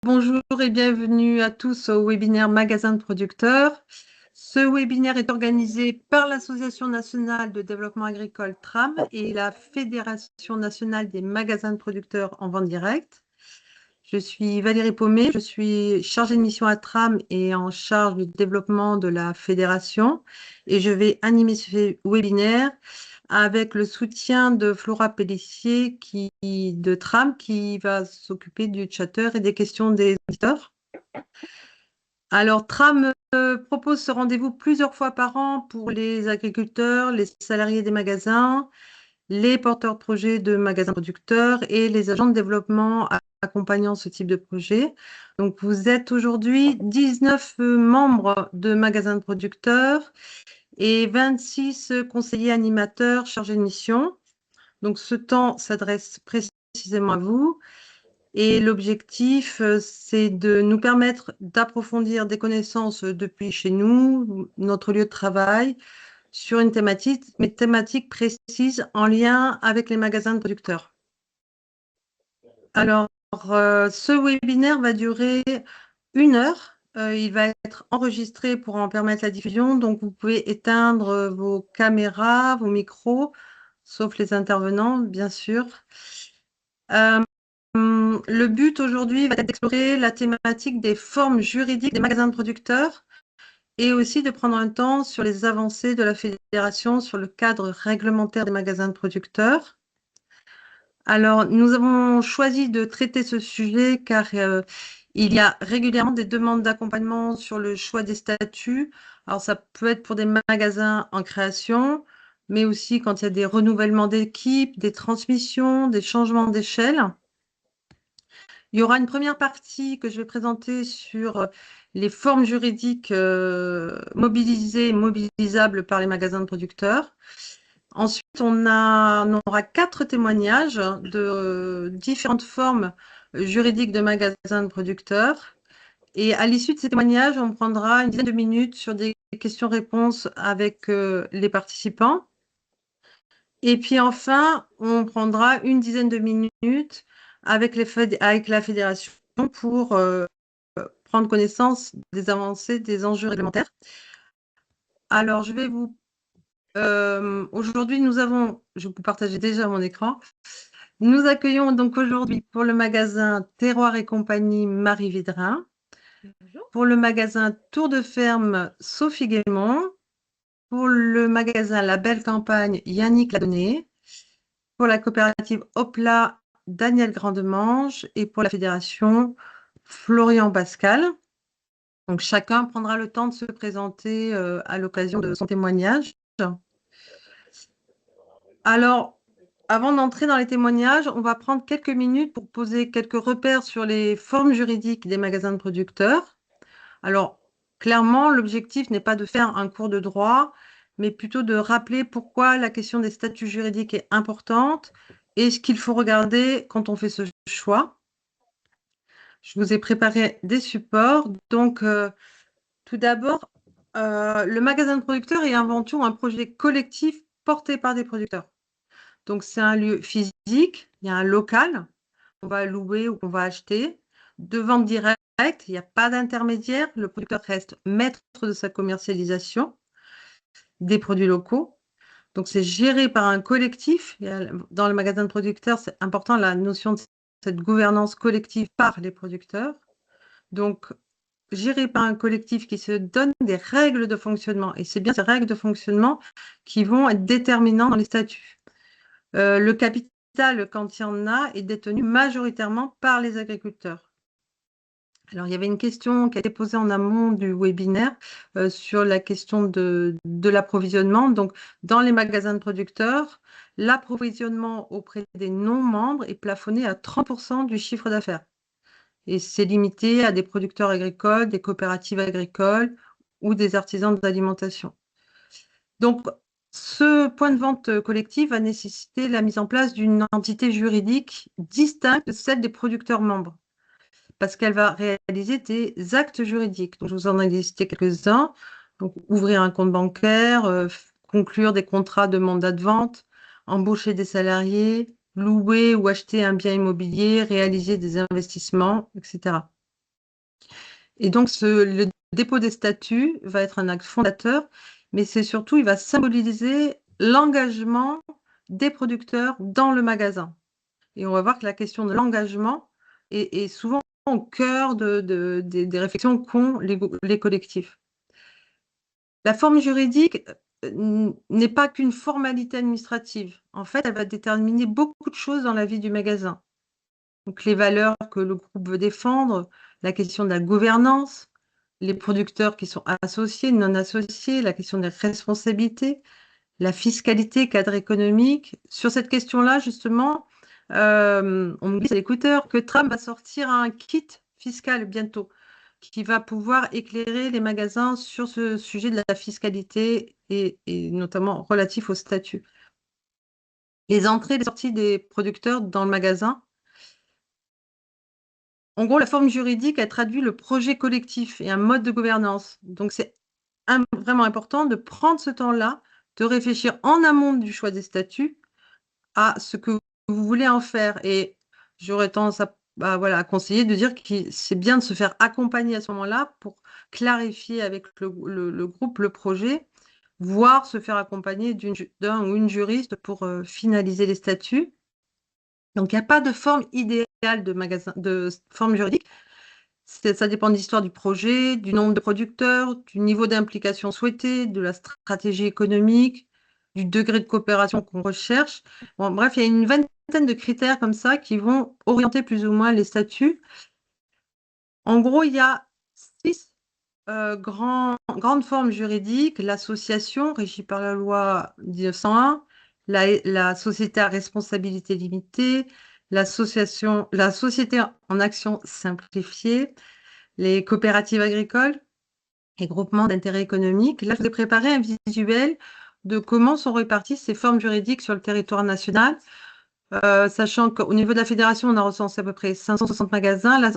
Bonjour et bienvenue à tous au webinaire Magasin de producteurs. Ce webinaire est organisé par l'Association nationale de développement agricole TRAM et la Fédération nationale des magasins de producteurs en vente directe. Je suis Valérie Paumet, je suis chargée de mission à TRAM et en charge du développement de la fédération. Et je vais animer ce webinaire avec le soutien de Flora Pellissier de TRAM qui va s'occuper du chatter et des questions des auditeurs. Alors, TRAM propose ce rendez-vous plusieurs fois par an pour les agriculteurs, les salariés des magasins, les porteurs de projets de magasins producteurs et les agents de développement accompagnant ce type de projet. Donc, vous êtes aujourd'hui 19 membres de magasins de producteurs et 26 conseillers animateurs chargés de mission. Donc, ce temps s'adresse précisément à vous. Et l'objectif, c'est de nous permettre d'approfondir des connaissances depuis chez nous, notre lieu de travail, sur une thématique précise en lien avec les magasins de producteurs. Alors, ce webinaire va durer 1 heure. Il va être enregistré pour en permettre la diffusion. Donc, vous pouvez éteindre vos caméras, vos micros, sauf les intervenants, bien sûr. Le but aujourd'hui va être d'explorer la thématique des formes juridiques des magasins de producteurs et aussi de prendre un temps sur les avancées de la fédération sur le cadre réglementaire des magasins de producteurs. Alors, nous avons choisi de traiter ce sujet car il y a régulièrement des demandes d'accompagnement sur le choix des statuts. Alors, ça peut être pour des magasins en création, mais aussi quand il y a des renouvellements d'équipes, des transmissions, des changements d'échelle. Il y aura une première partie que je vais présenter sur les formes juridiques mobilisées et mobilisables par les magasins de producteurs. Ensuite, on aura 4 témoignages de différentes formes juridiques de magasins de producteurs. Et à l'issue de ces témoignages, on prendra une dizaine de minutes sur des questions-réponses avec les participants. Et puis enfin, on prendra une dizaine de minutes avec la fédération pour prendre connaissance des avancées, des enjeux réglementaires. Alors, aujourd'hui, je vous partageais déjà mon écran. Nous accueillons donc aujourd'hui pour le magasin Terroir et compagnie Marie Vidrin. Bonjour. Pour le magasin Tour de Ferme Sophie Guémont. Pour le magasin La Belle Campagne Yannick Ladonné. Pour la coopérative Hopla Daniel Grandemange et pour la fédération Florian Pascal. Donc chacun prendra le temps de se présenter à l'occasion de son témoignage. Alors, avant d'entrer dans les témoignages, on va prendre quelques minutes pour poser quelques repères sur les formes juridiques des magasins de producteurs. Alors, clairement, l'objectif n'est pas de faire un cours de droit, mais plutôt de rappeler pourquoi la question des statuts juridiques est importante et ce qu'il faut regarder quand on fait ce choix. Je vous ai préparé des supports. Donc, tout d'abord, le magasin de producteurs est avant tout un projet collectif porté par des producteurs. Donc, c'est un lieu physique, il y a un local qu'on va louer ou qu'on va acheter, de vente directe, il n'y a pas d'intermédiaire, le producteur reste maître de sa commercialisation des produits locaux. Donc, c'est géré par un collectif. Dans le magasin de producteurs, c'est important la notion de cette gouvernance collective par les producteurs. Donc, géré par un collectif qui se donne des règles de fonctionnement. Et c'est bien ces règles de fonctionnement qui vont être déterminantes dans les statuts. Le capital, quand il y en a, est détenu majoritairement par les agriculteurs. Alors, il y avait une question qui a été posée en amont du webinaire sur la question de l'approvisionnement. Donc, dans les magasins de producteurs, l'approvisionnement auprès des non-membres est plafonné à 30% du chiffre d'affaires. Et c'est limité à des producteurs agricoles, des coopératives agricoles ou des artisans de l'alimentation. Donc, ce point de vente collectif va nécessiter la mise en place d'une entité juridique distincte de celle des producteurs membres, parce qu'elle va réaliser des actes juridiques. Donc, je vous en ai listé quelques-uns. Donc, ouvrir un compte bancaire, conclure des contrats de mandat de vente, embaucher des salariés, louer ou acheter un bien immobilier, réaliser des investissements, etc. Et donc, le dépôt des statuts va être un acte fondateur, mais c'est surtout, il va symboliser l'engagement des producteurs dans le magasin. Et on va voir que la question de l'engagement est souvent au cœur des réflexions qu'ont les collectifs. La forme juridique n'est pas qu'une formalité administrative. En fait, elle va déterminer beaucoup de choses dans la vie du magasin. Donc, les valeurs que le groupe veut défendre, la question de la gouvernance, les producteurs qui sont associés, non associés, la question des responsabilités, la fiscalité, cadre économique. Sur cette question-là, justement, on me dit à l'écouteur que Trump va sortir un kit fiscal bientôt qui va pouvoir éclairer les magasins sur ce sujet de la fiscalité et notamment relatif au statut. Les entrées et les sorties des producteurs dans le magasin. En gros, la forme juridique, elle traduit le projet collectif et un mode de gouvernance. Donc, c'est vraiment important de prendre ce temps-là, de réfléchir en amont du choix des statuts à ce que vous voulez en faire. Et j'aurais tendance voilà, à conseiller de dire que c'est bien de se faire accompagner à ce moment-là pour clarifier avec le groupe le projet, voire se faire accompagner d'un ou une juriste pour finaliser les statuts. Donc, il n'y a pas de forme idéale de forme juridique. Ça dépend de l'histoire du projet, du nombre de producteurs, du niveau d'implication souhaité, de la stratégie économique, du degré de coopération qu'on recherche. Bon, bref, il y a une vingtaine de critères comme ça qui vont orienter plus ou moins les statuts. En gros, il y a 6 grandes formes juridiques: l'association régie par la loi 1901, la société à responsabilité limitée, la société en action simplifiée, les coopératives agricoles et groupements d'intérêt économique. Là, je vous ai préparé un visuel de comment sont réparties ces formes juridiques sur le territoire national, sachant qu'au niveau de la fédération, on a recensé à peu près 560 magasins. Là,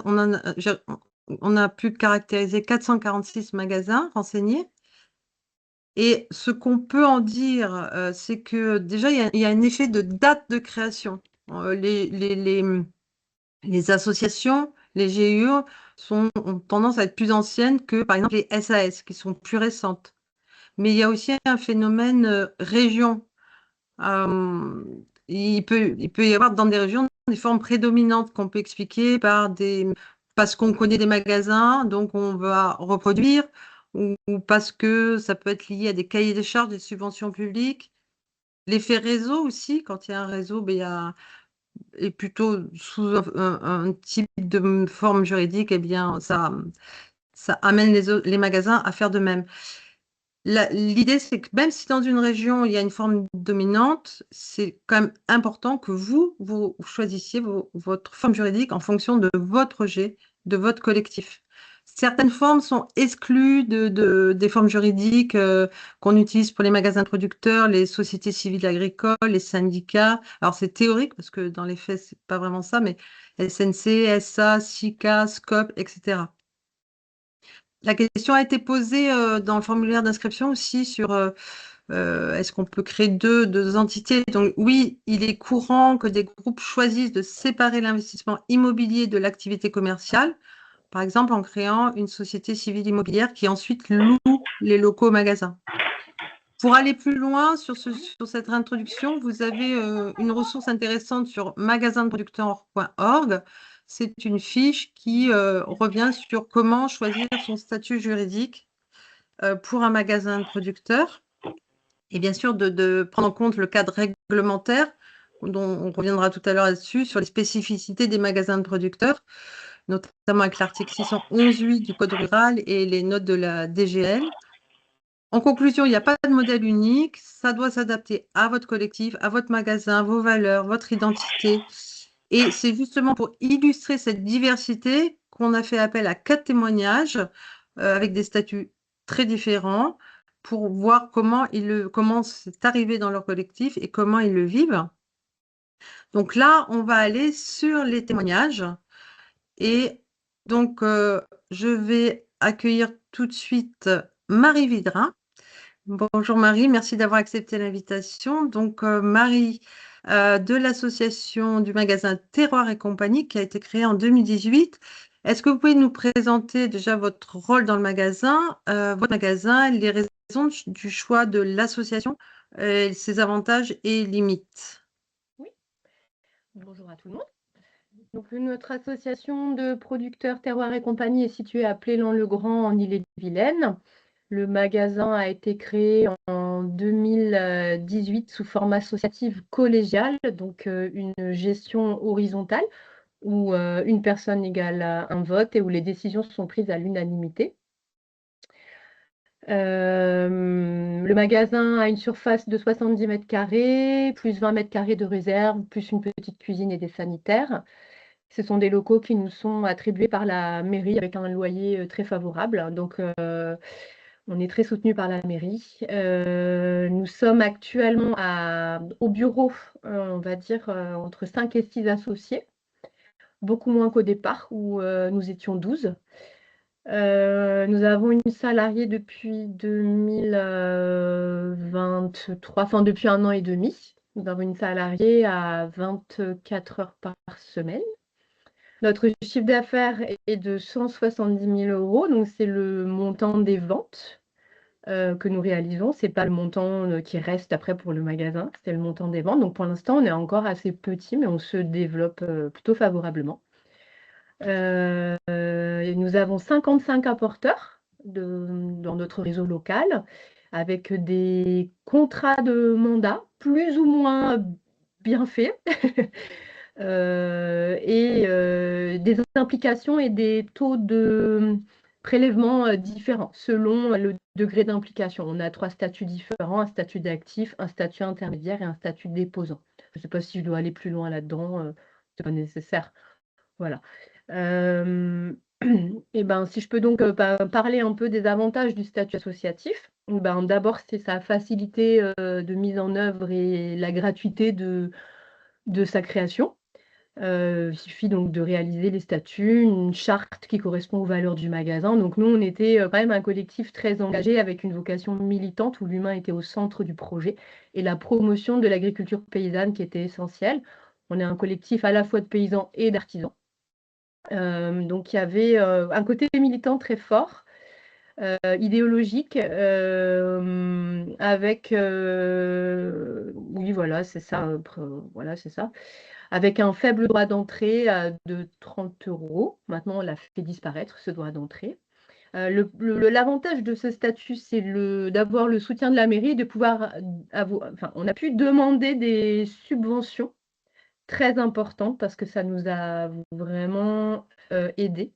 on a pu caractériser 446 magasins renseignés. Et ce qu'on peut en dire, c'est que déjà, il y a un effet de date de création. Les associations, les GIE ont tendance à être plus anciennes que, par exemple, les SAS, qui sont plus récentes. Mais il y a aussi un phénomène région. Il peut y avoir dans des régions des formes prédominantes qu'on peut expliquer parce qu'on connaît des magasins, donc on va reproduire, ou parce que ça peut être lié à des cahiers des charges, des subventions publiques. L'effet réseau aussi, quand il y a un réseau, ben, et plutôt sous un type de forme juridique, eh bien, ça amène les magasins à faire de même. L'idée, c'est que même si dans une région, il y a une forme dominante, c'est quand même important que vous choisissiez votre forme juridique en fonction de votre projet, de votre collectif. Certaines formes sont exclues des formes juridiques qu'on utilise pour les magasins producteurs, les sociétés civiles agricoles, les syndicats. Alors, c'est théorique parce que dans les faits, c'est pas vraiment ça, mais SNC, SA, SICA, SCOP, etc. La question a été posée dans le formulaire d'inscription aussi sur est-ce qu'on peut créer deux entités. Donc oui, il est courant que des groupes choisissent de séparer l'investissement immobilier de l'activité commerciale, par exemple en créant une société civile immobilière qui ensuite loue les locaux au magasin. Pour aller plus loin sur cette introduction, vous avez une ressource intéressante sur magasindeproducteurs.org. C'est une fiche qui revient sur comment choisir son statut juridique pour un magasin de producteur. Et bien sûr, de prendre en compte le cadre réglementaire, dont on reviendra tout à l'heure là-dessus, sur les spécificités des magasins de producteurs, notamment avec l'article 611.8 du Code rural et les notes de la DGL. En conclusion, il n'y a pas de modèle unique, ça doit s'adapter à votre collectif, à votre magasin, vos valeurs, votre identité. Et c'est justement pour illustrer cette diversité qu'on a fait appel à 4 témoignages avec des statuts très différents pour voir comment c'est arrivé dans leur collectif et comment ils le vivent. Donc là, on va aller sur les témoignages. Et donc, je vais accueillir tout de suite Marie Vidrin. Bonjour Marie, merci d'avoir accepté l'invitation. Donc Marie, de l'association du magasin Terroir et compagnie qui a été créée en 2018 Est-ce que vous pouvez nous présenter déjà votre rôle dans le magasin, votre magasin, les raisons du choix de l'association, ses avantages et limites? Oui, bonjour à tout le monde. Donc, notre association de producteurs Terroir et compagnie est située à Plélan-le-Grand en Ille-et-Vilaine. Le magasin a été créé en 2018 sous forme associative collégiale, donc une gestion horizontale où une personne égale à un vote et où les décisions sont prises à l'unanimité. Le magasin a une surface de 70 mètres carrés, plus 20 mètres carrés de réserve, plus une petite cuisine et des sanitaires. Ce sont des locaux qui nous sont attribués par la mairie avec un loyer très favorable. Donc, on est très soutenu par la mairie. Nous sommes actuellement au bureau, on va dire, entre 5 et 6 associés, beaucoup moins qu'au départ où nous étions 12. Nous avons une salariée depuis 2023, enfin depuis 1 an et demi. Nous avons une salariée à 24 heures par semaine. Notre chiffre d'affaires est de 170 000 euros, donc c'est le montant des ventes que nous réalisons. Ce n'est pas le montant qui reste après pour le magasin, c'est le montant des ventes. Donc pour l'instant, on est encore assez petit, mais on se développe plutôt favorablement. Nous avons 55 apporteurs dans notre réseau local avec des contrats de mandat plus ou moins bien faits et des implications et des taux de prélèvement différents selon le degré d'implication. On a 3 statuts différents, un statut d'actif, un statut intermédiaire et un statut de déposant. Je ne sais pas si je dois aller plus loin là-dedans, c'est pas nécessaire. Voilà. Et ben, si je peux donc parler un peu des avantages du statut associatif, ben, d'abord, c'est sa facilité de mise en œuvre et la gratuité de sa création. Il suffit donc de réaliser les statuts, une charte qui correspond aux valeurs du magasin. Donc nous, on était quand même un collectif très engagé avec une vocation militante où l'humain était au centre du projet et la promotion de l'agriculture paysanne qui était essentielle. On est un collectif à la fois de paysans et d'artisans. Donc il y avait un côté militant très fort, idéologique, avec oui voilà c'est ça, voilà c'est ça, avec un faible droit d'entrée de 30 euros. Maintenant on l'a fait disparaître ce droit d'entrée. L'avantage de ce statut, c'est d'avoir le soutien de la mairie, de pouvoir enfin, on a pu demander des subventions très importantes parce que ça nous a vraiment aidé,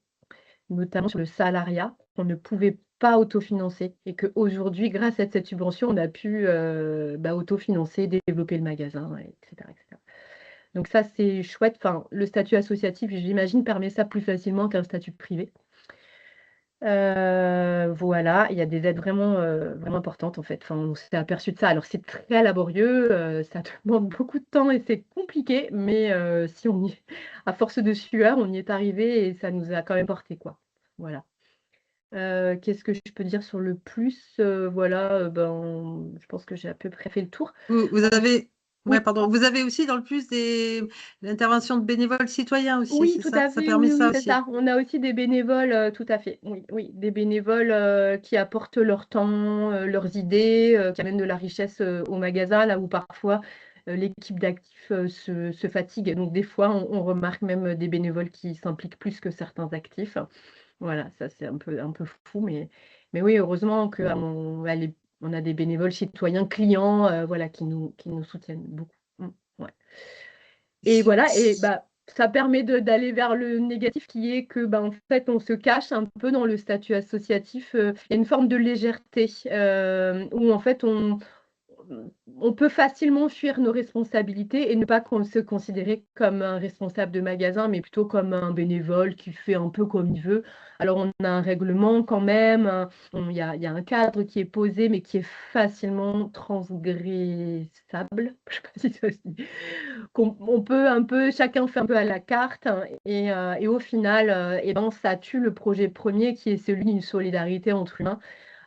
notamment sur le salariat, qu'on ne pouvait pas autofinancer et qu'aujourd'hui, grâce à cette subvention, on a pu autofinancer, développer le magasin, etc., etc. Donc ça, c'est chouette. Enfin, le statut associatif, j'imagine, permet ça plus facilement qu'un statut privé. Voilà, il y a des aides vraiment, vraiment importantes en fait. Enfin, on s'est aperçu de ça. Alors c'est très laborieux, ça demande beaucoup de temps et c'est compliqué, mais si on y à force de sueur, on y est arrivé et ça nous a quand même porté quoi. Voilà. Qu'est-ce que je peux dire sur le plus? Voilà, ben, je pense que j'ai à peu près fait le tour. Vous avez, ouais, Oui. pardon, vous avez aussi dans le plus l'intervention de bénévoles citoyens aussi, Oui, c'est tout ça? à Ça fait, permet oui, ça oui, c'est aussi. ça. On a aussi des bénévoles, tout à fait. Oui, oui, des bénévoles qui apportent leur temps, leurs idées, qui amènent de la richesse au magasin, là où parfois l'équipe d'actifs se fatigue. Donc des fois, on remarque même des bénévoles qui s'impliquent plus que certains actifs. Voilà, ça c'est un peu fou, mais oui, heureusement on a des bénévoles citoyens clients, voilà, qui nous soutiennent beaucoup. Ouais. Et voilà, et bah, ça permet d'aller vers le négatif qui est que, bah, en fait, on se cache un peu dans le statut associatif. Il y a une forme de légèreté où en fait, on peut facilement fuir nos responsabilités et ne pas se considérer comme un responsable de magasin, mais plutôt comme un bénévole qui fait un peu comme il veut. Alors, on a un règlement quand même, il y a un cadre qui est posé, mais qui est facilement transgressable. Je ne sais pas si ça se dit. On peut un peu, chacun fait un peu à la carte, hein, et au final, eh ben, ça tue le projet premier qui est celui d'une solidarité entre humains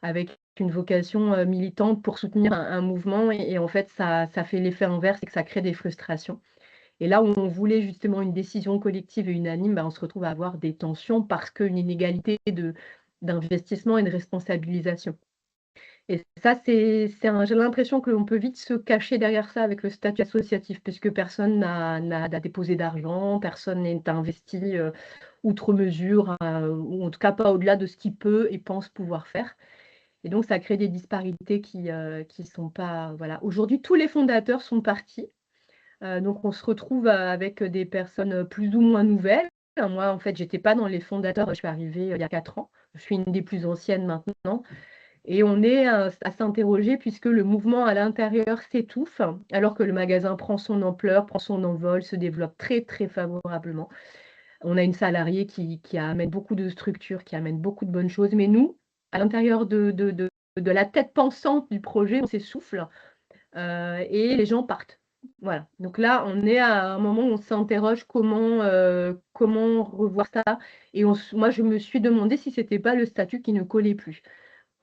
avec une vocation militante pour soutenir un mouvement et en fait ça fait l'effet inverse et que ça crée des frustrations Et là où on voulait justement une décision collective et unanime, on se retrouve à avoir des tensions parce qu'une inégalité d'investissement et de responsabilisation. Et ça, j'ai l'impression qu'on peut vite se cacher derrière ça avec le statut associatif, puisque personne n'a déposé d'argent, personne n'est investi outre mesure, ou en tout cas pas au-delà de ce qu'il peut et pense pouvoir faire. Et donc, ça crée des disparités qui sont pas... Voilà. Aujourd'hui, tous les fondateurs sont partis. Donc, on se retrouve avec des personnes plus ou moins nouvelles. Moi, en fait, j'étais pas dans les fondateurs. Je suis arrivée il y a 4 ans. Je suis une des plus anciennes maintenant. Et on est à s'interroger puisque le mouvement à l'intérieur s'étouffe, alors que le magasin prend son ampleur, prend son envol, se développe très, très favorablement. On a une salariée qui amène beaucoup de structures, qui amène beaucoup de bonnes choses. Mais nous, à l'intérieur de la tête pensante du projet, on s'essouffle et les gens partent. Voilà. Donc là, on est à un moment où on s'interroge comment revoir ça. Et moi, je me suis demandé si ce n'était pas le statut qui ne collait plus.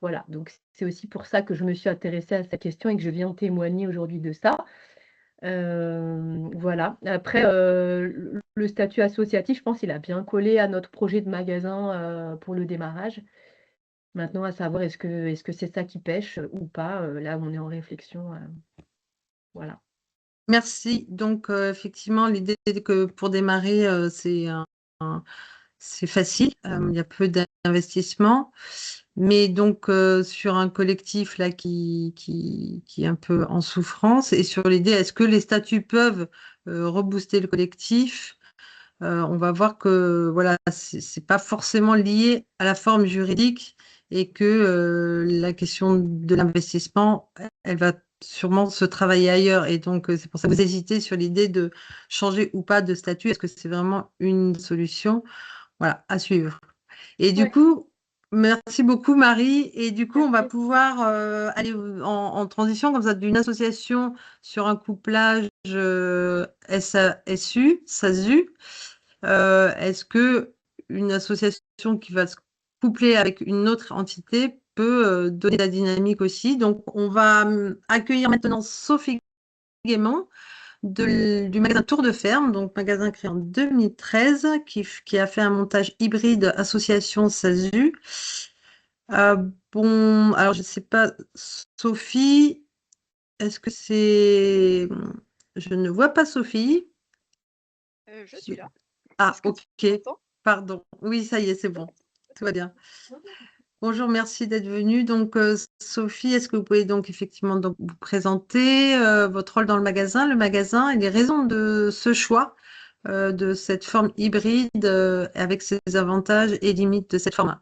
Voilà, donc c'est aussi pour ça que je me suis intéressée à cette question et que je viens témoigner aujourd'hui de ça. Voilà. Après, le statut associatif, je pense qu'il a bien collé à notre projet de magasin pour le démarrage. Maintenant, à savoir, est-ce que c'est ça qui pêche ou pas? Là, on est en réflexion. Voilà. Merci. Donc, effectivement, l'idée est que pour démarrer, c'est facile. Il y a peu d'investissement. Mais donc, sur un collectif là qui est un peu en souffrance et sur l'idée, est-ce que les statuts peuvent rebooster le collectif? On va voir que voilà, c'est pas forcément lié à la forme juridique et que la question de l'investissement, elle va sûrement se travailler ailleurs. Et donc, c'est pour ça que vous hésitez sur l'idée de changer ou pas de statut. Est-ce que c'est vraiment une solution? Voilà, à suivre. Et du Ouais, coup, merci beaucoup Marie. Et du coup, on va merci. pouvoir aller en transition comme ça d'une association sur un couplage SASU, SASU. Est-ce que une association qui va se coupler avec une autre entité peut donner de la dynamique aussi? Donc, on va accueillir maintenant Sophie Guémont du magasin Tour de Ferme, donc magasin créé en 2013, qui a fait un montage hybride association SASU. Euh, bon, alors je ne sais pas, Sophie, est-ce que c'est... Je ne vois pas Sophie. Je suis là. Ah, Est-ce que ok, tu m'entends? pardon. Oui, ça y est, c'est bon. Tout va bien. Bonjour, merci d'être venue. Donc, Sophie, est-ce que vous pouvez donc effectivement donc, vous présenter votre rôle dans le magasin et les raisons de ce choix de cette forme hybride avec ses avantages et limites de cette format?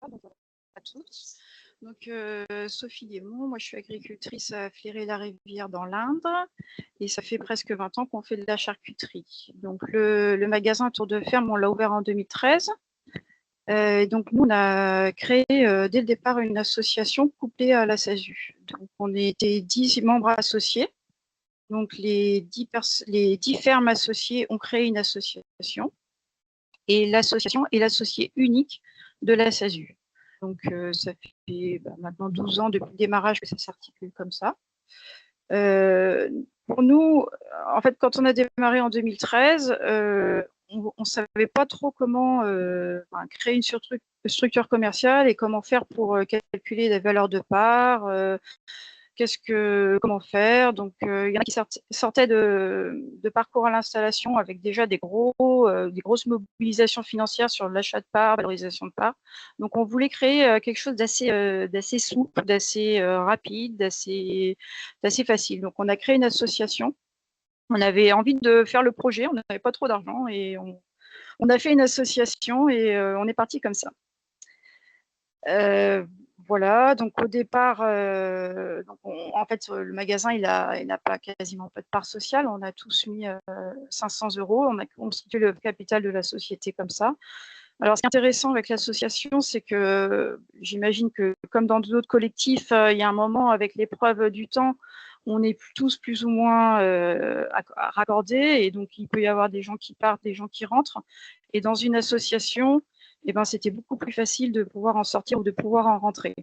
Bonjour à tous. Donc, Sophie Guémont, moi je suis agricultrice à Fleury-la-Rivière dans l'Indre et ça fait presque 20 ans qu'on fait de la charcuterie. Donc, le magasin Tour de Ferme, on l'a ouvert en 2013. Donc, nous, on a créé dès le départ une association couplée à la SASU. Donc, on était 10 membres associés. Donc, les 10 fermes associées ont créé une association et l'association est l'associé unique de la SASU. Donc, ça fait maintenant 12 ans depuis le démarrage que ça s'articule comme ça. Pour nous, en fait, quand on a démarré en 2013, on ne savait pas trop comment créer une structure commerciale et comment faire pour calculer la valeur de part, comment faire. Donc, il y en a qui sortaient de parcours à l'installation avec déjà des grosses mobilisations financières sur l'achat de parts, valorisation de parts. Donc, on voulait créer quelque chose d'assez souple, d'assez rapide, d'assez facile. Donc, on a créé une association. On avait envie de faire le projet, on n'avait pas trop d'argent et on a fait une association et on est parti comme ça. Voilà, donc au départ, en fait, le magasin, il n'a pas quasiment pas de part sociale. On a tous mis 500 €. On a constitué le capital de la société comme ça. Alors, ce qui est intéressant avec l'association, c'est que j'imagine que, comme dans d'autres collectifs, il y a un moment, avec l'épreuve du temps, on est tous plus ou moins raccordés. Et donc, il peut y avoir des gens qui partent, des gens qui rentrent. Et dans une association, eh ben, c'était beaucoup plus facile de pouvoir en sortir ou de pouvoir en rentrer.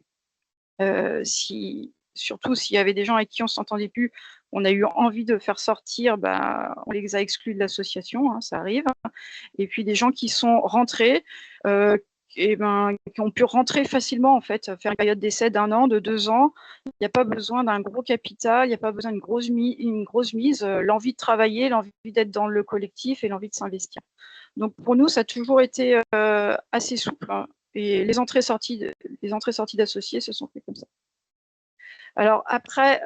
Si surtout s'il y avait des gens avec qui on s'entendait plus, on a eu envie de faire sortir, on les a exclus de l'association, hein, ça arrive. Et puis des gens qui sont rentrés, qui ont pu rentrer facilement, en fait, faire une période d'essai d'1 an, de 2 ans. Il n'y a pas besoin d'un gros capital, il n'y a pas besoin d'une grosse mise, l'envie de travailler, l'envie d'être dans le collectif et l'envie de s'investir. Donc pour nous, ça a toujours été assez souple, hein, et les entrées-sorties d'associés se sont fait comme ça. Alors après,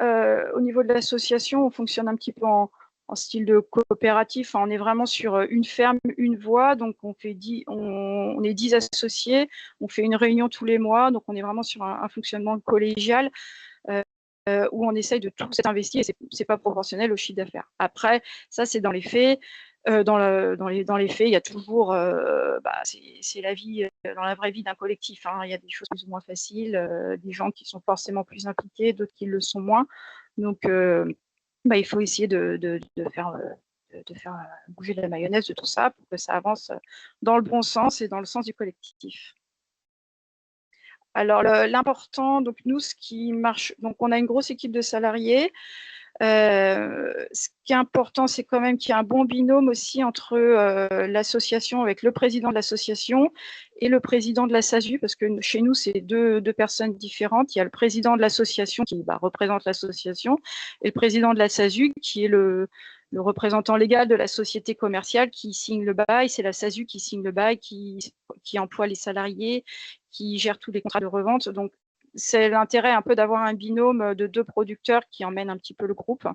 au niveau de l'association, on fonctionne un petit peu en style de coopératif. On est vraiment sur une ferme, une voie. Donc on est 10 associés. On fait une réunion tous les mois. Donc on est vraiment sur un fonctionnement collégial où on essaye de tout s'investir. Et c'est pas proportionnel au chiffre d'affaires. Après, ça c'est dans les faits. Dans les faits, il y a toujours, c'est la vie, dans la vraie vie d'un collectif, hein. Il y a des choses plus ou moins faciles, des gens qui sont forcément plus impliqués, d'autres qui le sont moins. Donc, il faut essayer de faire bouger la mayonnaise de tout ça pour que ça avance dans le bon sens et dans le sens du collectif. Alors, l'important, donc nous, ce qui marche, donc on a une grosse équipe de salariés. Ce qui est important, c'est quand même qu'il y ait un bon binôme aussi entre l'association, avec le président de l'association et le président de la SASU, parce que chez nous, c'est deux personnes différentes. Il y a le président de l'association qui représente l'association et le président de la SASU qui est le représentant légal de la société commerciale qui signe le bail. C'est la SASU qui signe le bail, qui emploie les salariés, qui gère tous les contrats de revente. Donc, c'est l'intérêt un peu d'avoir un binôme de 2 producteurs qui emmènent un petit peu le groupe,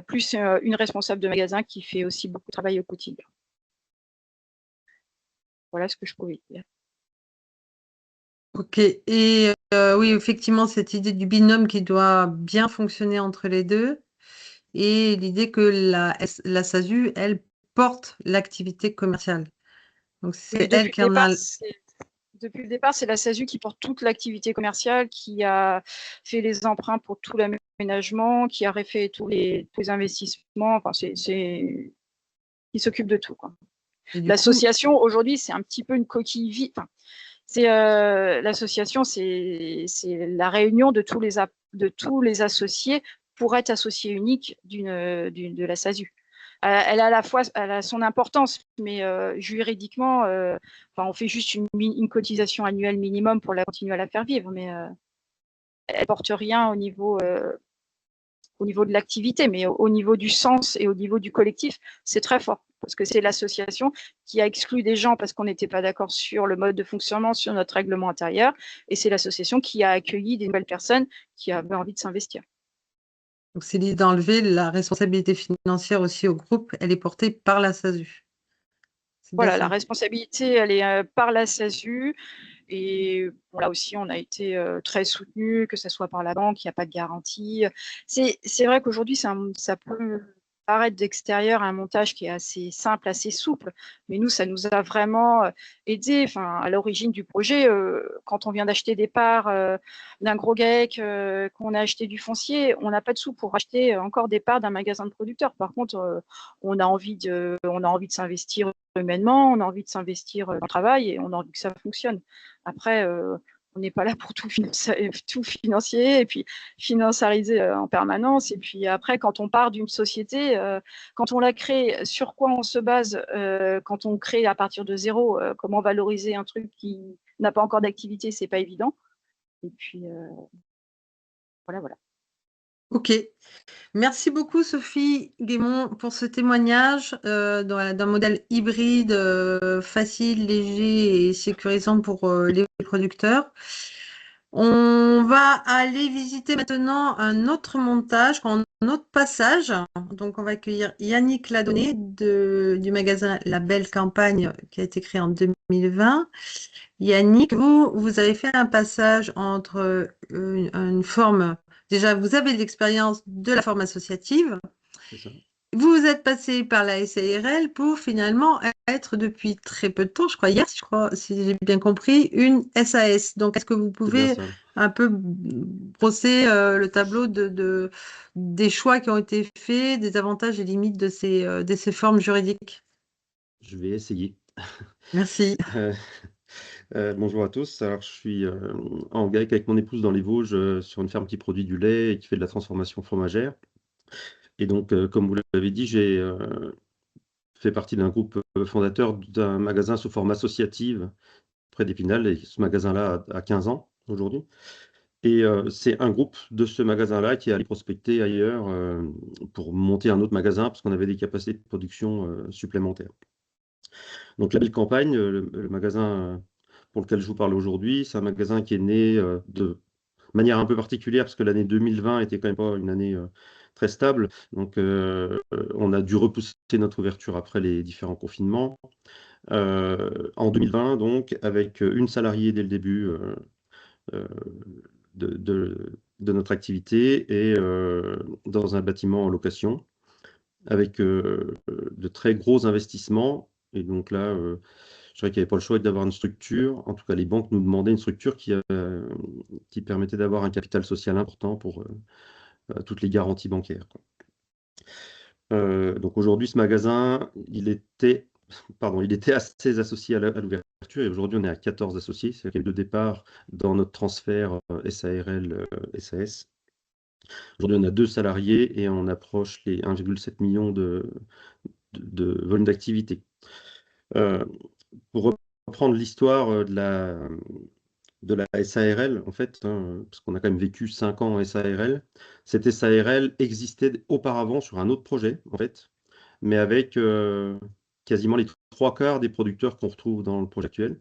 plus une responsable de magasin qui fait aussi beaucoup de travail au quotidien. Voilà ce que je pouvais dire. Ok, et oui, effectivement, cette idée du binôme qui doit bien fonctionner entre les deux, et l'idée que la SASU, elle, porte l'activité commerciale. Donc, c'est elle qui en a... Depuis le départ, c'est la SASU qui porte toute l'activité commerciale, qui a fait les emprunts pour tout l'aménagement, qui a refait tous les investissements. Enfin, il s'occupe de tout, quoi. L'association, aujourd'hui, c'est un petit peu une coquille vide. Enfin, l'association, c'est la réunion de tous les associés pour être associé unique de la SASU. Elle a à la fois son importance, mais juridiquement, on fait juste une cotisation annuelle minimum pour continuer à la faire vivre, mais elle ne porte rien au niveau de l'activité, mais au niveau du sens et au niveau du collectif, c'est très fort, parce que c'est l'association qui a exclu des gens parce qu'on n'était pas d'accord sur le mode de fonctionnement, sur notre règlement intérieur, et c'est l'association qui a accueilli des nouvelles personnes qui avaient envie de s'investir. Donc, c'est l'idée d'enlever la responsabilité financière aussi au groupe, elle est portée par la SASU. Voilà, la responsabilité, elle est par la SASU. Et là aussi, on a été très soutenus, que ce soit par la banque, il n'y a pas de garantie. C'est vrai qu'aujourd'hui, ça peut paraître d'extérieur un montage qui est assez simple, assez souple, mais nous, ça nous a vraiment aidé. Enfin, à l'origine du projet, quand on vient d'acheter des parts d'un gros GAEC, qu'on a acheté du foncier, on n'a pas de sous pour acheter encore des parts d'un magasin de producteurs. Par contre, on a envie de s'investir humainement, on a envie de s'investir dans le travail et on a envie que ça fonctionne. Après, on n'est pas là pour tout financier et puis financiariser en permanence. Et puis après, quand on part d'une société, quand on la crée, sur quoi on se base quand on crée à partir de zéro, comment valoriser un truc qui n'a pas encore d'activité, c'est pas évident. Et puis, voilà. Ok. Merci beaucoup, Sophie Guémon, pour ce témoignage d'un modèle hybride, facile, léger et sécurisant pour les producteurs. On va aller visiter maintenant un autre montage, un autre passage. Donc, on va accueillir Yannick Ladonné du magasin La Belle Campagne qui a été créé en 2020. Yannick, vous avez fait un passage entre une forme... Déjà, vous avez de l'expérience de la forme associative. C'est ça. Vous êtes passé par la SARL pour finalement être depuis très peu de temps, je crois hier, si j'ai bien compris, une SAS. Donc, est-ce que vous pouvez un peu brosser le tableau des choix qui ont été faits, des avantages et limites de ces formes juridiques? Je vais essayer. Merci. Bonjour à tous. Alors, je suis en GAEC avec mon épouse dans les Vosges sur une ferme qui produit du lait et qui fait de la transformation fromagère. Et donc, comme vous l'avez dit, j'ai fait partie d'un groupe fondateur d'un magasin sous forme associative près d'Épinal. Et ce magasin-là a 15 ans aujourd'hui. Et c'est un groupe de ce magasin-là qui est allé prospecter ailleurs pour monter un autre magasin parce qu'on avait des capacités de production supplémentaires. Donc, la Belle Campagne, le magasin pour lequel je vous parle aujourd'hui, c'est un magasin qui est né de manière un peu particulière parce que l'année 2020 était quand même pas une année très stable. Donc, on a dû repousser notre ouverture après les différents confinements. En 2020, donc, avec une salariée dès le début euh, de notre activité et dans un bâtiment en location avec de très gros investissements. Et donc là, je dirais qu'il n'y avait pas le choix d'avoir une structure. En tout cas, les banques nous demandaient une structure qui permettait d'avoir un capital social important pour toutes les garanties bancaires, quoi. Donc aujourd'hui, ce magasin, il était à 16 associés à l'ouverture et aujourd'hui, on est à 14 associés. C'est-à-dire qu'il y a eu 2 départs dans notre transfert SARL, SAS. Aujourd'hui, on a 2 salariés et on approche les 1,7 million de volume d'activité. Pour reprendre l'histoire de la SARL, en fait, hein, parce qu'on a quand même vécu 5 ans en SARL, cette SARL existait auparavant sur un autre projet, en fait, mais avec quasiment les 3/4 des producteurs qu'on retrouve dans le projet actuel.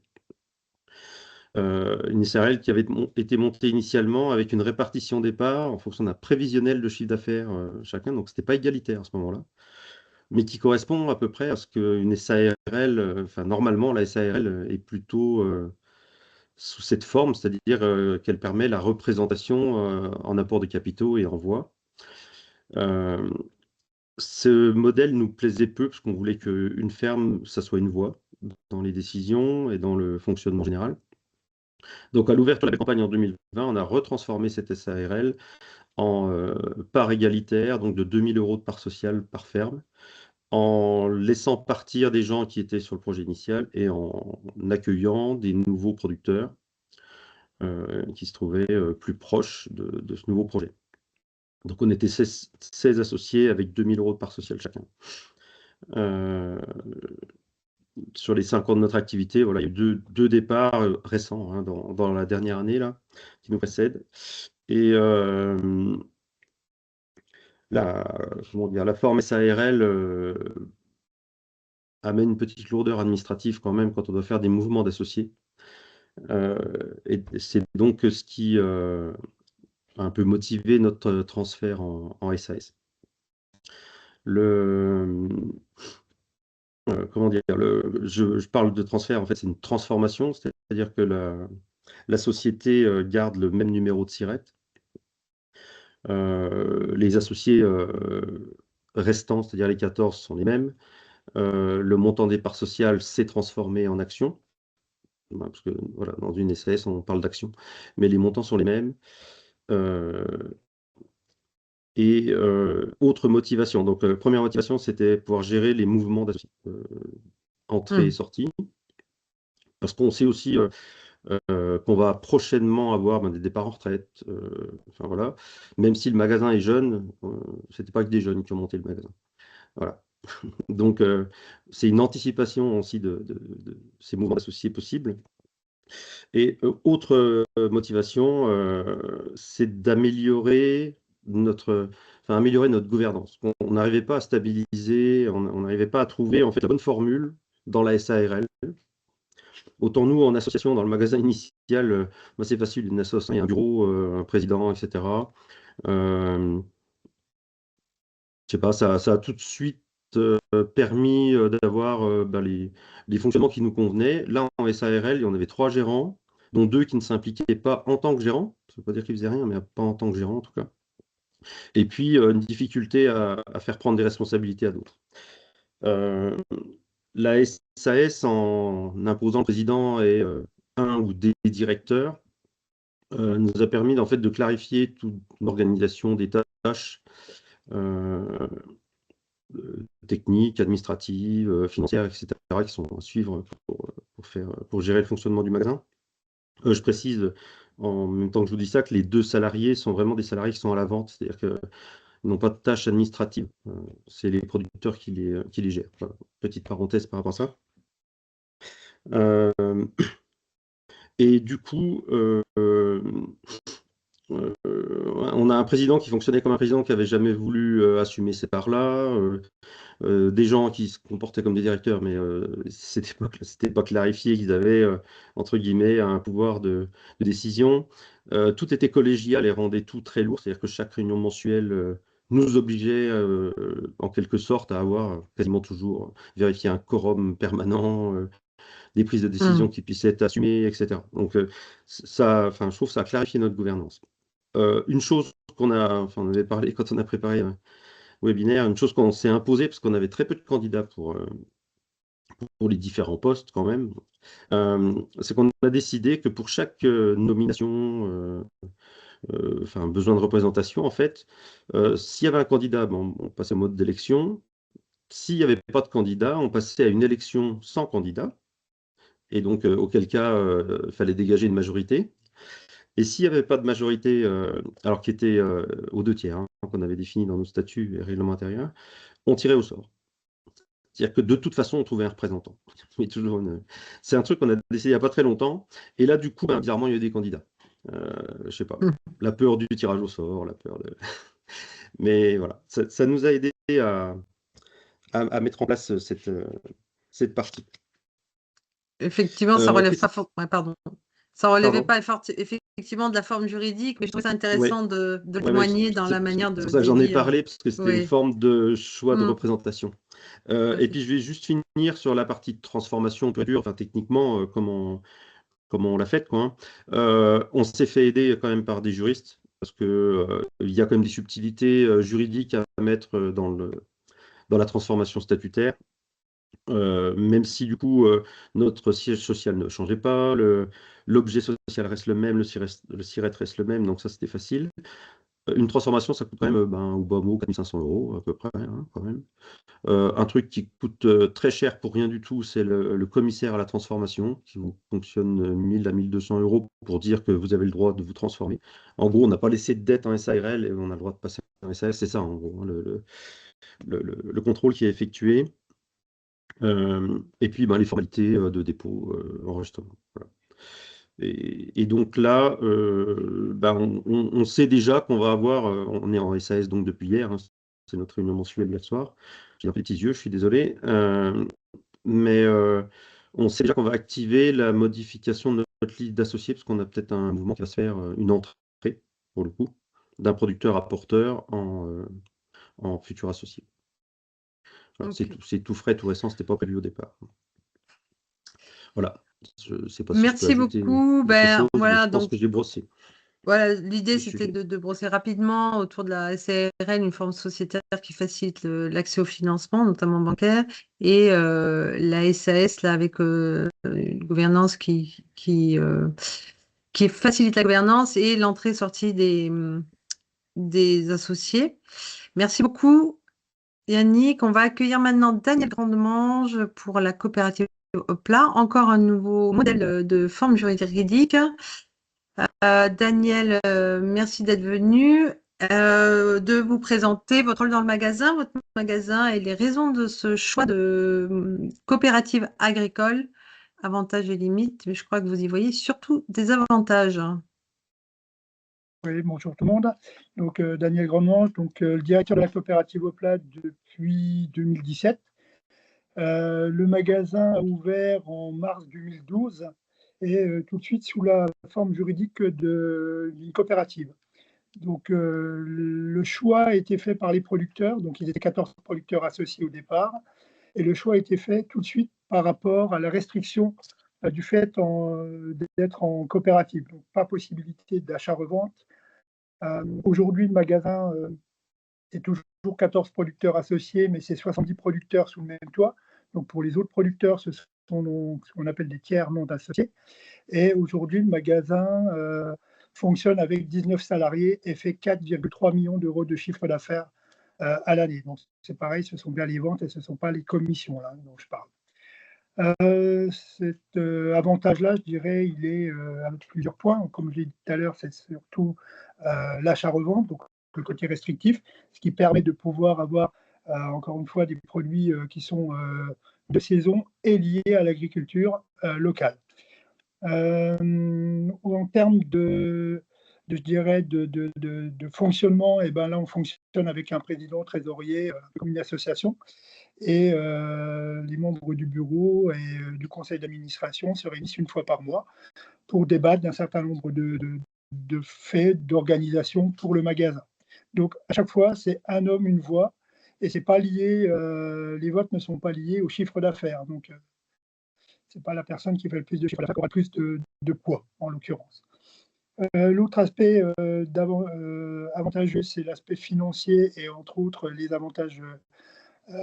Une SARL qui avait été montée initialement avec une répartition des parts en fonction d'un prévisionnel de chiffre d'affaires chacun, donc ce n'était pas égalitaire à ce moment-là, mais qui correspond à peu près à ce qu'une SARL, enfin normalement la SARL est plutôt sous cette forme, c'est-à-dire qu'elle permet la représentation en apport de capitaux et en voix. Ce modèle nous plaisait peu parce qu'on voulait qu'une ferme, ça soit une voix dans les décisions et dans le fonctionnement général. Donc à l'ouverture de la campagne en 2020, on a retransformé cette SARL en part égalitaire, donc de 2 000 € de part sociale par ferme, en laissant partir des gens qui étaient sur le projet initial et en accueillant des nouveaux producteurs qui se trouvaient plus proches de ce nouveau projet. Donc on était 16 associés avec 2 000 € de part sociale chacun. Sur les 5 ans de notre activité, voilà, il y a eu deux départs récents hein, dans la dernière année là, qui nous précèdent. Et la forme SARL amène une petite lourdeur administrative quand même quand on doit faire des mouvements d'associés. Et c'est donc ce qui a un peu motivé notre transfert en SAS. Comment dire, je parle de transfert, en fait, c'est une transformation, c'est-à-dire que la société garde le même numéro de SIRET. Les associés restants, c'est-à-dire les 14, sont les mêmes. Le montant des parts sociales s'est transformé en actions. Parce que voilà, dans une SAS, on parle d'actions, mais les montants sont les mêmes. Et autre motivation. Donc, première motivation, c'était pouvoir gérer les mouvements d'associés, entrée et sortie. Parce qu'on sait aussi qu'on va prochainement avoir des départs en retraite. Enfin voilà. Même si le magasin est jeune, c'était pas que des jeunes qui ont monté le magasin. Voilà. Donc, c'est une anticipation aussi de ces mouvements d'associés possibles. Et autre motivation, c'est d'améliorer améliorer notre gouvernance. On n'arrivait pas à stabiliser, on n'arrivait pas à trouver en fait la bonne formule dans la SARL. Autant nous, en association, dans le magasin initial, c'est facile, une association, il y a un bureau, un président, etc. Je sais pas, ça a tout de suite permis d'avoir les fonctionnements qui nous convenaient. Là, en SARL, il y en avait 3 gérants, dont 2 qui ne s'impliquaient pas en tant que gérants. Ça ne veut pas dire qu'ils faisaient rien, mais pas en tant que gérants, en tout cas. Et puis, une difficulté à faire prendre des responsabilités à d'autres. La SAS, en imposant le président et un ou des directeurs, nous a permis en fait, de clarifier toute l'organisation des tâches, techniques, administratives, financières, etc., qui sont à suivre pour gérer le fonctionnement du magasin. Je précise en même temps que je vous dis ça que les 2 salariés sont vraiment des salariés qui sont à la vente, c'est-à-dire qu'ils n'ont pas de tâches administratives. C'est les producteurs qui les gèrent. Voilà. Petite parenthèse par rapport à ça. Et du coup, on a un président qui fonctionnait comme un président qui n'avait jamais voulu assumer ces parts-là. Des gens qui se comportaient comme des directeurs, mais c'était pas clarifié qu'ils avaient, entre guillemets, un pouvoir de décision. Tout était collégial et rendait tout très lourd, c'est-à-dire que chaque réunion mensuelle nous obligeait, en quelque sorte, à avoir quasiment toujours vérifié un quorum permanent, des prises de décision qui puissent être assumées, etc. Donc, je trouve que ça a clarifié notre gouvernance. Une chose on avait parlé quand on a préparé webinaire, une chose qu'on s'est imposée, parce qu'on avait très peu de candidats pour les différents postes quand même, c'est qu'on a décidé que pour chaque nomination, besoin de représentation, en fait, s'il y avait un candidat, on passait au mode d'élection. S'il n'y avait pas de candidat, on passait à une élection sans candidat, et donc auquel cas, il fallait dégager une majorité. Et s'il n'y avait pas de majorité, alors qui était aux 2 tiers, qu'on avait défini dans nos statuts et règlements intérieurs, on tirait au sort. C'est-à-dire que de toute façon, on trouvait un représentant. C'est un truc qu'on a décidé il n'y a pas très longtemps. Et là, du coup, bizarrement, il y a eu des candidats. Je sais pas. La peur du tirage au sort, la peur de. Mais voilà, ça nous a aidé à mettre en place cette partie. Effectivement, ça relève qu'est-ce- pas ouais, pardon. Ça relevait Pardon. pas effectivement de la forme juridique, mais je trouvais ça Ouais. intéressant de Ouais, témoigner dans la manière c'est de pour ça que j'en ai d'élire. parlé, parce que c'était une Oui. forme de choix de Mm. représentation. à Et fait. puis, je vais juste finir sur la partie de transformation pure, enfin, techniquement, comment on l'a faite, quoi. On s'est fait aider quand même par des juristes, parce que il y a quand même des subtilités juridiques à mettre dans la transformation statutaire. Même si du coup notre siège social ne changeait pas, l'objet social reste le même, le SIRET reste le même, donc ça c'était facile. Une transformation, ça coûte quand même, au bas mot, 4 500 € à peu près, quand même. Un truc qui coûte très cher pour rien du tout, c'est le commissaire à la transformation, qui vous fonctionne 1000 à 1200 € pour dire que vous avez le droit de vous transformer. En gros, on n'a pas laissé de dette en SARL et on a le droit de passer en SAS, c'est ça en gros, le contrôle qui est effectué. Et puis les formalités de dépôt, enregistrement. Voilà. Et donc là, on sait déjà qu'on va avoir, on est en SAS donc depuis hier, c'est notre réunion mensuelle hier soir. J'ai un petit yeux, je suis désolé. Mais on sait déjà qu'on va activer la modification de notre liste d'associés, parce qu'on a peut-être un mouvement qui va se faire, une entrée, pour le coup, d'un producteur à porteur en futur associé. Voilà, Ok. c'est tout frais, tout récent, c'était pas prévu au départ. Voilà. Je ne sais pas si je peux Merci ajouter beaucoup. d'autres choses, mais Voilà, je pense donc que j'ai brossé voilà, l'idée le c'était sujet. de brosser rapidement autour de la SARL, une forme sociétaire qui facilite l'accès au financement, notamment bancaire, et la SAS là avec une gouvernance qui facilite la gouvernance et l'entrée-sortie des associés. Merci beaucoup, Yannick. On va accueillir maintenant Daniel Grandemange pour la coopérative Hopla, encore un nouveau modèle de forme juridique. Daniel, merci d'être venu. De vous présenter votre rôle dans le magasin, votre magasin et les raisons de ce choix de coopérative agricole, avantages et limites, mais je crois que vous y voyez surtout des avantages. Oui, bonjour tout le monde. Donc Daniel Grandmange, le directeur de la coopérative Hopla depuis 2017. Le magasin a ouvert en mars 2012 et tout de suite sous la forme juridique d'une coopérative. Donc le choix a été fait par les producteurs, donc ils étaient 14 producteurs associés au départ, et le choix a été fait tout de suite par rapport à la restriction du fait d'être en coopérative. Donc pas possibilité d'achat-revente. Aujourd'hui, le magasin c'est toujours 14 producteurs associés, mais c'est 70 producteurs sous le même toit. Donc pour les autres producteurs, ce sont ce qu'on appelle des tiers non associés. Et aujourd'hui, le magasin fonctionne avec 19 salariés et fait 4,3 millions d'euros de chiffre d'affaires à l'année. Donc, c'est pareil, ce sont bien les ventes et ce ne sont pas les commissions là, dont je parle. Cet avantage-là, je dirais, il est avec plusieurs points. Comme je l'ai dit tout à l'heure, c'est surtout l'achat-revente, donc le côté restrictif, ce qui permet de pouvoir avoir, encore une fois, des produits qui sont de saison et liés à l'agriculture locale. En termes je dirais, de fonctionnement, et ben là, on fonctionne avec un président trésorier comme une association. Et les membres du bureau et du conseil d'administration se réunissent une fois par mois pour débattre d'un certain nombre de faits, d'organisation pour le magasin. Donc, à chaque fois, c'est un homme, une voix, et c'est pas lié, les votes ne sont pas liés au chiffre d'affaires. Donc, c'est pas la personne qui fait le plus de chiffre d'affaires qui aura le plus de poids, en l'occurrence. L'autre aspect avantageux, c'est l'aspect financier et entre autres les avantages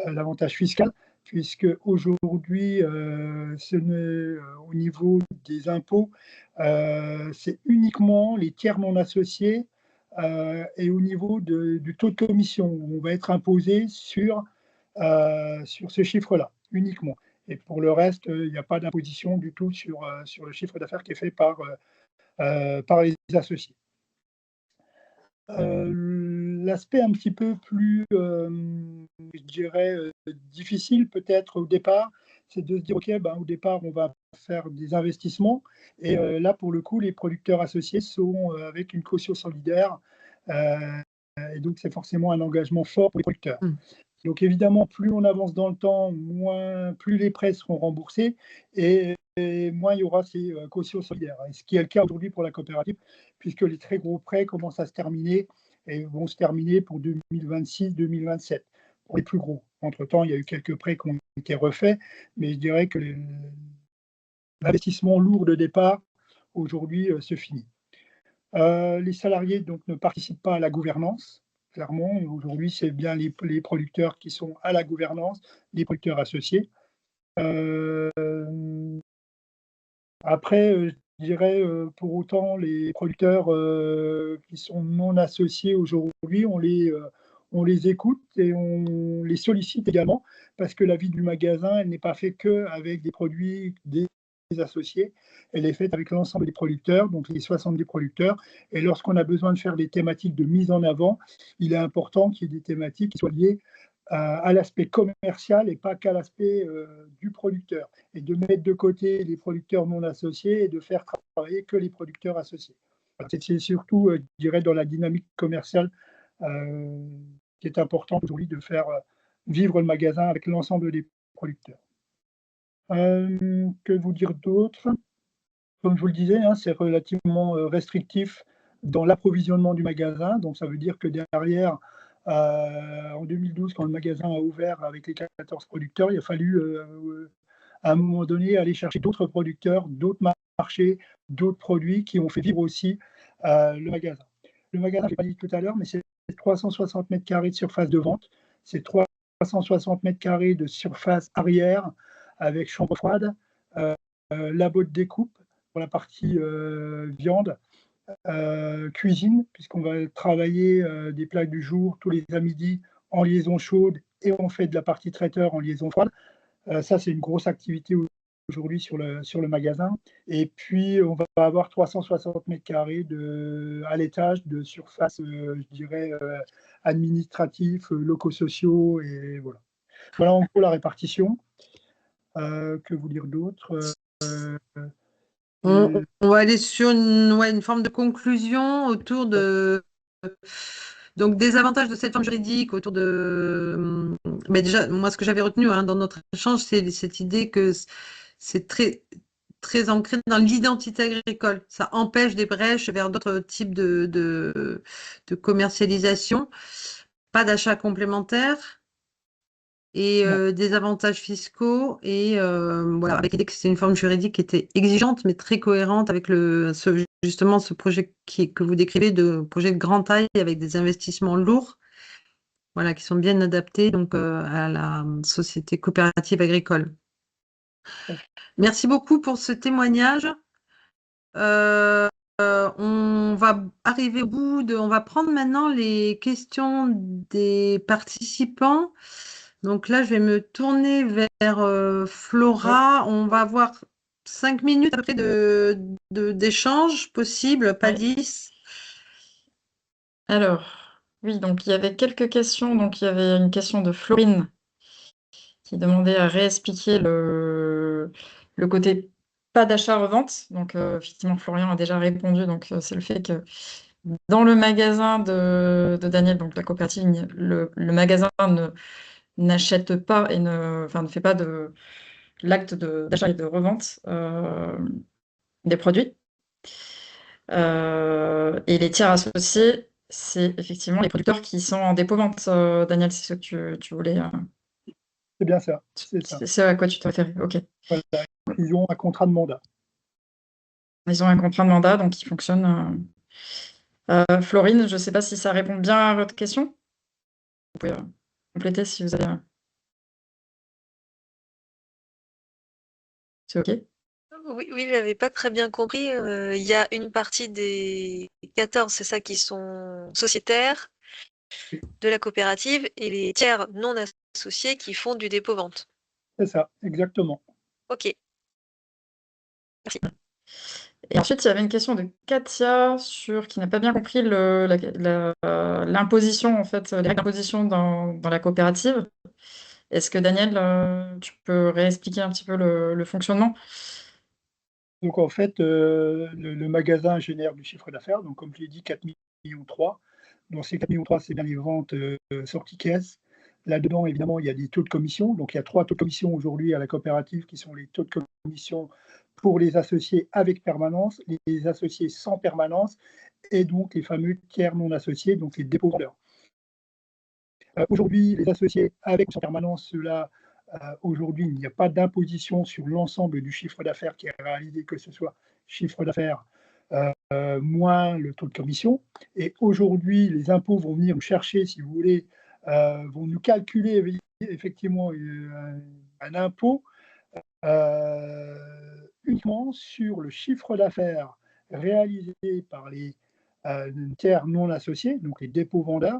l'avantage fiscal, puisque aujourd'hui, au niveau des impôts, c'est uniquement les tiers non associés et au niveau du taux de commission, où on va être imposé sur ce chiffre-là, uniquement. Et pour le reste, il n'y a pas d'imposition du tout sur le chiffre d'affaires qui est fait par les associés. L'aspect un petit peu plus, je dirais, difficile peut-être au départ, c'est de se dire, OK, ben, au départ, on va faire des investissements. Et là, pour le coup, les producteurs associés sont avec une caution solidaire. Et donc, c'est forcément un engagement fort pour les producteurs. Donc, évidemment, plus on avance dans le temps, plus les prêts seront remboursés et moins il y aura ces cautions solidaires. Et ce qui est le cas aujourd'hui pour la coopérative, puisque les très gros prêts commencent à se terminer et vont se terminer pour 2026-2027, pour les plus gros. Entre-temps, il y a eu quelques prêts qui ont été refaits, mais je dirais que l'investissement lourd de départ, aujourd'hui, se finit. Les salariés donc, ne participent pas à la gouvernance. Clairement, aujourd'hui, c'est bien les producteurs qui sont à la gouvernance, les producteurs associés. Après, je dirais, pour autant, les producteurs qui sont non associés aujourd'hui, on les écoute et on les sollicite également, parce que la vie du magasin, elle n'est pas faite qu'avec des produits des associés, elle est faite avec l'ensemble des producteurs, donc les 70 producteurs. Et lorsqu'on a besoin de faire des thématiques de mise en avant, il est important qu'il y ait des thématiques qui soient liées à l'aspect commercial et pas qu'à l'aspect du producteur. Et de mettre de côté les producteurs non associés et de faire travailler que les producteurs associés. C'est surtout, je dirais, dans la dynamique commerciale qui est important aujourd'hui de faire vivre le magasin avec l'ensemble des producteurs. Que vous dire d'autre? Comme je vous le disais, hein, c'est relativement restrictif dans l'approvisionnement du magasin. Donc, ça veut dire que derrière, en 2012, quand le magasin a ouvert avec les 14 producteurs, il a fallu, à un moment donné, aller chercher d'autres producteurs, d'autres marchés, d'autres produits qui ont fait vivre aussi le magasin. Le magasin, je l'ai pas dit tout à l'heure, mais c'est 360 mètres carrés de surface de vente. C'est 360 mètres carrés de surface arrière avec chambre froide, labo de découpe pour la partie viande, cuisine, puisqu'on va travailler des plats du jour tous les à-midi en liaison chaude et on fait de la partie traiteur en liaison froide. Ça, c'est une grosse activité aujourd'hui sur le magasin. Et puis, on va avoir 360 mètres carrés à l'étage de surface, je dirais, administratif, locaux sociaux, et voilà. Voilà en gros la répartition. Que vous dire d'autre? On va aller sur une forme de conclusion autour donc des avantages de cette forme juridique autour de. Mais déjà, moi, ce que j'avais retenu dans notre échange, c'est cette idée que c'est très, très ancré dans l'identité agricole. Ça empêche des brèches vers d'autres types de commercialisation, pas d'achat complémentaire et des avantages fiscaux et voilà, avec l'idée que c'est une forme juridique qui était exigeante mais très cohérente avec justement ce projet que vous décrivez, de projet de grande taille avec des investissements lourds, voilà, qui sont bien adaptés donc à la société coopérative agricole. Merci beaucoup pour ce témoignage. on va arriver au bout on va prendre maintenant les questions des participants. Donc là, je vais me tourner vers Flora. On va avoir 5 minutes après d'échange possible, pas Oui. 10. Alors, oui, donc il y avait quelques questions. Donc il y avait une question de Florine qui demandait à réexpliquer le côté pas d'achat-revente. Donc effectivement, Florian a déjà répondu. Donc c'est le fait que dans le magasin de Daniel, donc la coopérative, le magasin n'achète pas et ne fait pas l'acte d'achat et de revente des produits. Et les tiers associés, c'est effectivement les producteurs qui sont en dépôt-vente. Daniel, c'est ce que tu voulais. C'est bien ça, c'est ça. C'est à quoi tu te référais? Ok. Voilà. Ils ont un contrat de mandat. Ils ont un contrat de mandat, donc ils fonctionnent. Florine, je ne sais pas si ça répond bien à votre question. Vous pouvez compléter si vous avez. C'est OK? Oui, je n'avais pas très bien compris. Il y a une partie des 14, c'est ça, qui sont sociétaires de la coopérative et les tiers non associés qui font du dépôt-vente. C'est ça, exactement. OK. Merci. Et ensuite, il y avait une question de Katia qui n'a pas bien compris l'imposition, en fait, les règles d'imposition dans la coopérative. Est-ce que Daniel, tu peux réexpliquer un petit peu le fonctionnement? Donc en fait, le magasin génère du chiffre d'affaires, donc comme je l'ai dit, 4,3 millions. Dans ces 4,3 millions, c'est bien les ventes sorties caisse. Là-dedans, évidemment, il y a des taux de commission. Donc il y a 3 taux de commission aujourd'hui à la coopérative qui sont les taux de commission pour les associés avec permanence, les associés sans permanence et donc les fameux tiers non associés, donc les dépôt-vendeurs. Aujourd'hui, les associés avec ou sans permanence, ceux-là, aujourd'hui, il n'y a pas d'imposition sur l'ensemble du chiffre d'affaires qui est réalisé, que ce soit chiffre d'affaires moins le taux de commission. Et aujourd'hui, les impôts vont venir nous chercher, si vous voulez, vont nous calculer effectivement un impôt uniquement sur le chiffre d'affaires réalisé par les tiers non associés, donc les dépôts-vendeurs,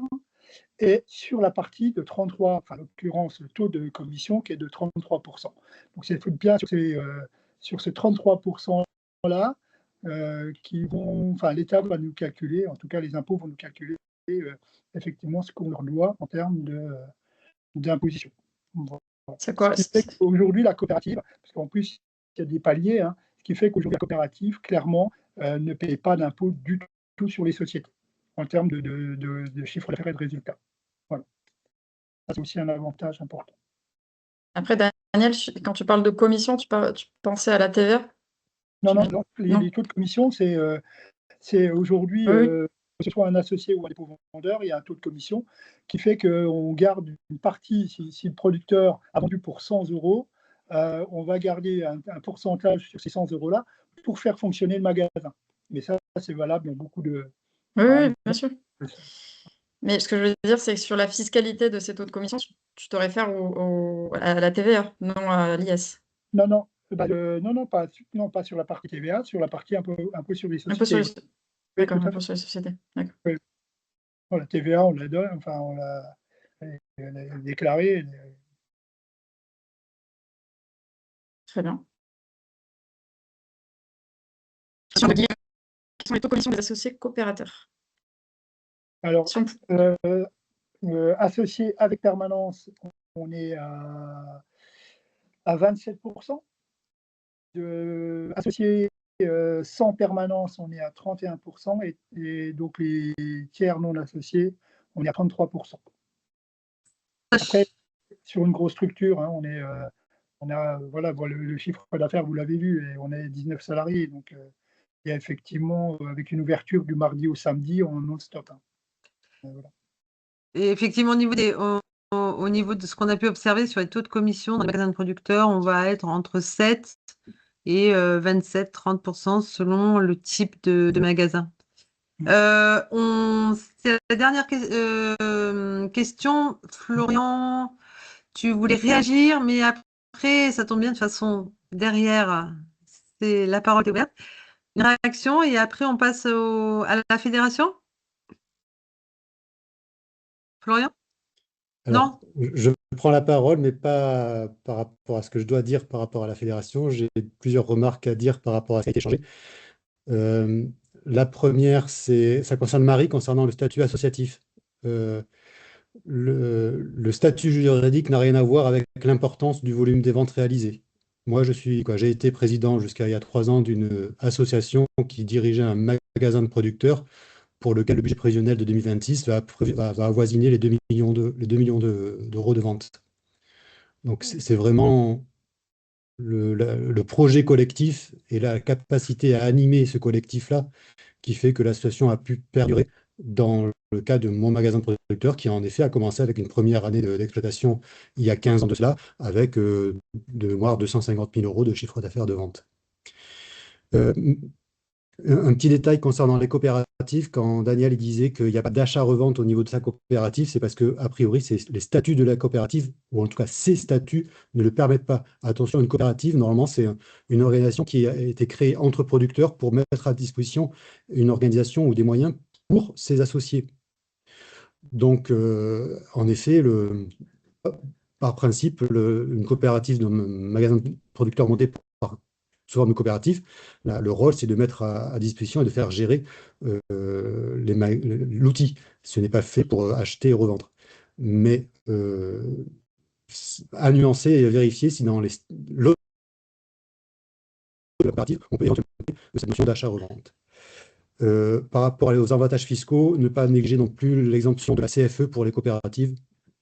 et sur la partie de 33, enfin en l'occurrence le taux de commission qui est de 33%. Donc c'est bien sur ces 33%-là qui vont, enfin l'État va nous calculer, en tout cas les impôts vont nous calculer effectivement ce qu'on leur doit en termes d'imposition. Voilà. C'est quoi? Ce qui fait qu'aujourd'hui la coopérative, parce qu'en plus il y a des paliers, hein, ce qui fait qu'aujourd'hui la coopérative clairement ne paye pas d'impôt du tout sur les sociétés en termes de chiffre d'affaires et de résultats. Voilà. Ça, c'est aussi un avantage important. Après, Daniel, quand tu parles de commission, tu pensais à la TVA? Non, les taux de commission, c'est aujourd'hui, Oui. que ce soit un associé ou un dépôt-vendeur, il y a un taux de commission qui fait qu'on garde une partie, si le producteur a vendu pour 100 €, on va garder un pourcentage sur ces 100 € pour faire fonctionner le magasin. Mais ça, c'est valable dans beaucoup de... Oui, bien sûr. Mais ce que je veux dire, c'est que sur la fiscalité de ces taux de commission, tu te réfères à la TVA, non à l'IS. Non, pas sur la partie TVA, sur la partie un peu sur les sociétés. D'accord, un peu sur les sociétés. D'accord. Oui. Bon, la TVA, on la donne, enfin, on l'a déclarée. Très bien. Question de Guillaume. Quels sont les taux de commission des associés coopérateurs? Alors, associés avec permanence, on est à 27%. Associés sans permanence, on est à 31%. Et donc, les tiers non associés, on est à 33%. Après, sur une grosse structure, hein, on a voilà, le chiffre d'affaires, vous l'avez vu, et on est 19 salariés. Donc, il y a effectivement, avec une ouverture du mardi au samedi, en non-stop. Hein. Voilà. Et effectivement, au niveau de ce qu'on a pu observer sur les taux de commission dans les magasins de producteurs, on va être entre 7 et 27-30% selon le type de magasin. C'est la dernière question. Florian, tu voulais réagir, mais après, ça tombe bien de façon derrière. La parole est ouverte. Une réaction et après on passe à la fédération? Florian? Alors, Non? je prends la parole, mais pas par rapport à ce que je dois dire par rapport à la fédération. J'ai plusieurs remarques à dire par rapport à ce qui a été changé. Euh, la première, ça concerne Marie concernant le statut associatif. Euh, le statut juridique n'a rien à voir avec l'importance du volume des ventes réalisées. Moi, j'ai été président jusqu'à il y a 3 ans d'une association qui dirigeait un magasin de producteurs pour lequel le budget prévisionnel de 2026 va avoisiner les 2 millions d'euros de vente. Donc, c'est vraiment le projet collectif et la capacité à animer ce collectif-là qui fait que l'association a pu perdurer dans le cas de mon magasin de producteurs, qui en effet a commencé avec une première année d'exploitation il y a 15 ans de cela, avec de mémoire 250 000 euros de chiffre d'affaires de vente. Euh, un petit détail concernant les coopératives, quand Daniel disait qu'il n'y a pas d'achat-revente au niveau de sa coopérative, c'est parce que, a priori, c'est les statuts de la coopérative, ou en tout cas ces statuts, ne le permettent pas. Attention, une coopérative, normalement, c'est une organisation qui a été créée entre producteurs pour mettre à disposition une organisation ou des moyens pour ses associés. Donc, en effet, par principe, une coopérative de magasin de producteurs monté par sous forme de coopérative, le rôle, c'est de mettre à disposition et de faire gérer l'outil. Ce n'est pas fait pour acheter et revendre. Mais à nuancer et vérifier si dans l'autre coopérative, on peut éventuellement cette notion d'achat-revente. Par rapport aux avantages fiscaux, ne pas négliger non plus l'exemption de la CFE pour les coopératives.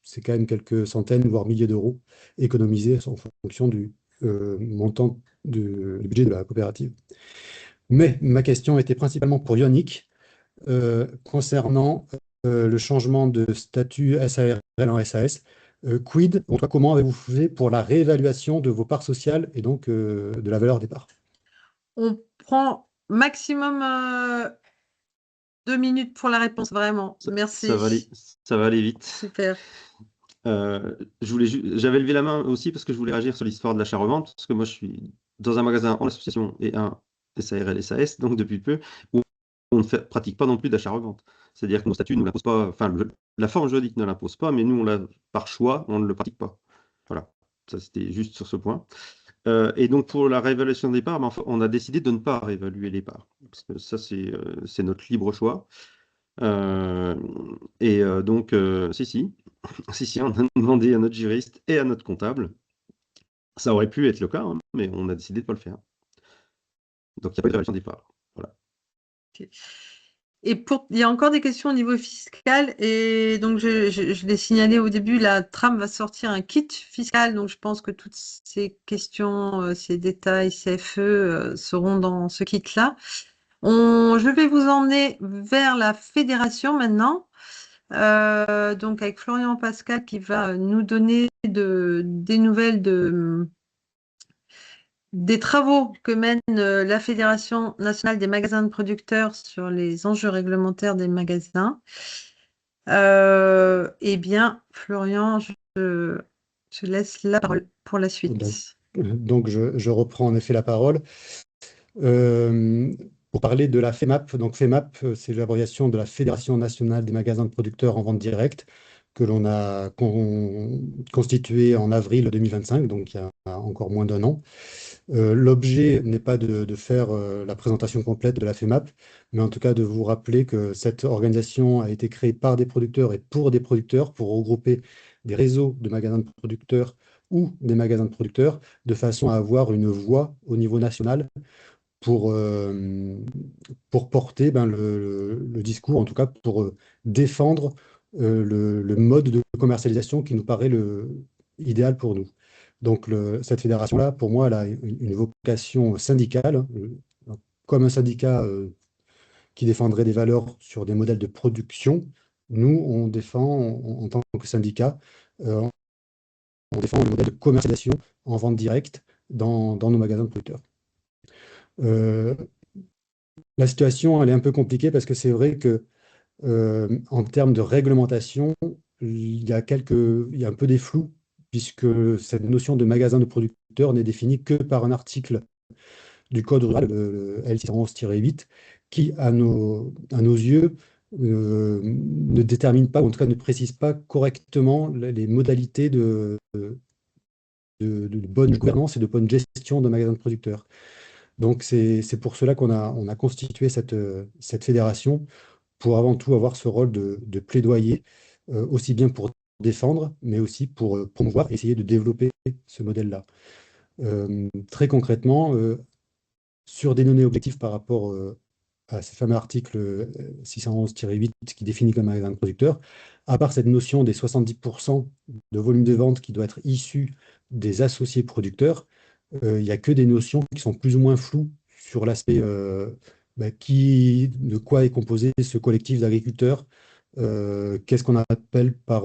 C'est quand même quelques centaines, voire milliers d'euros économisés en fonction du montant du budget de la coopérative. Mais ma question était principalement pour Yannick, concernant le changement de statut SARL en SAS. Quid, en tout cas, comment avez-vous fait pour la réévaluation de vos parts sociales et donc de la valeur des parts? On prend maximum 2 minutes pour la réponse, vraiment. Merci. Ça va aller vite. Super. J'avais levé la main aussi parce que je voulais réagir sur l'histoire de l'achat-revente, parce que moi je suis dans un magasin en association et un SARL SAS, donc depuis peu, où on ne pratique pas non plus d'achat-revente. C'est-à-dire que nos statuts ne l'imposent pas, enfin la forme juridique ne l'impose pas, mais nous, par choix, on ne le pratique pas. Voilà, ça c'était juste sur ce point. Et donc pour la réévaluation des parts, on a décidé de ne pas réévaluer les parts, parce que ça c'est notre libre choix. Donc, si, on a demandé à notre juriste et à notre comptable. Ça aurait pu être le cas, hein, mais on a décidé de ne pas le faire. Donc, il n'y a pas eu de révélation des parts. Voilà. Okay. Et il y a encore des questions au niveau fiscal. Et donc, je l'ai signalé au début, la Tram va sortir un kit fiscal. Donc, je pense que toutes ces questions, ces détails, CFE seront dans ce kit-là. Je vais vous emmener vers la fédération maintenant. Donc avec Florian Pascal qui va nous donner des nouvelles des travaux que mène la Fédération nationale des magasins de producteurs sur les enjeux réglementaires des magasins. Eh bien, Florian, je laisse la parole pour la suite. Donc je reprends en effet la parole. Pour parler de la FEMAP. Donc FEMAP, c'est l'abréviation de la Fédération nationale des magasins de producteurs en vente directe, que l'on a constituée en avril 2025, donc il y a encore moins d'1 an. L'objet n'est pas de faire la présentation complète de la FEMAP, mais en tout cas de vous rappeler que cette organisation a été créée par des producteurs et pour des producteurs, pour regrouper des réseaux de magasins de producteurs ou des magasins de producteurs, de façon à avoir une voix au niveau national pour porter le discours, en tout cas pour défendre le mode de commercialisation qui nous paraît idéal pour nous. Donc cette fédération-là, pour moi, elle a une vocation syndicale, comme un syndicat qui défendrait des valeurs sur des modèles de production. Nous, on défend, en tant que syndicat, on défend le modèle de commercialisation en vente directe dans nos magasins de producteurs. La situation, elle est un peu compliquée parce que c'est vrai que en termes de réglementation, il y a un peu des flous, puisque cette notion de magasin de producteur n'est définie que par un article du code rural, le L611-8, qui, à nos yeux, ne détermine pas, ou en tout cas ne précise pas correctement les modalités de bonne gouvernance et de bonne gestion de magasins de producteurs. Donc, c'est pour cela qu'on a constitué cette fédération, pour avant tout avoir ce rôle de plaidoyer, aussi bien pour défendre, mais aussi pour promouvoir, essayer de développer ce modèle-là. Très concrètement, sur des données objectives par rapport à ce fameux article 611-8 qui définit comme magasin de producteur, à part cette notion des 70% de volume de vente qui doit être issu des associés producteurs, il n'y a que des notions qui sont plus ou moins floues sur l'aspect de quoi est composé ce collectif d'agriculteurs, qu'est-ce qu'on appelle par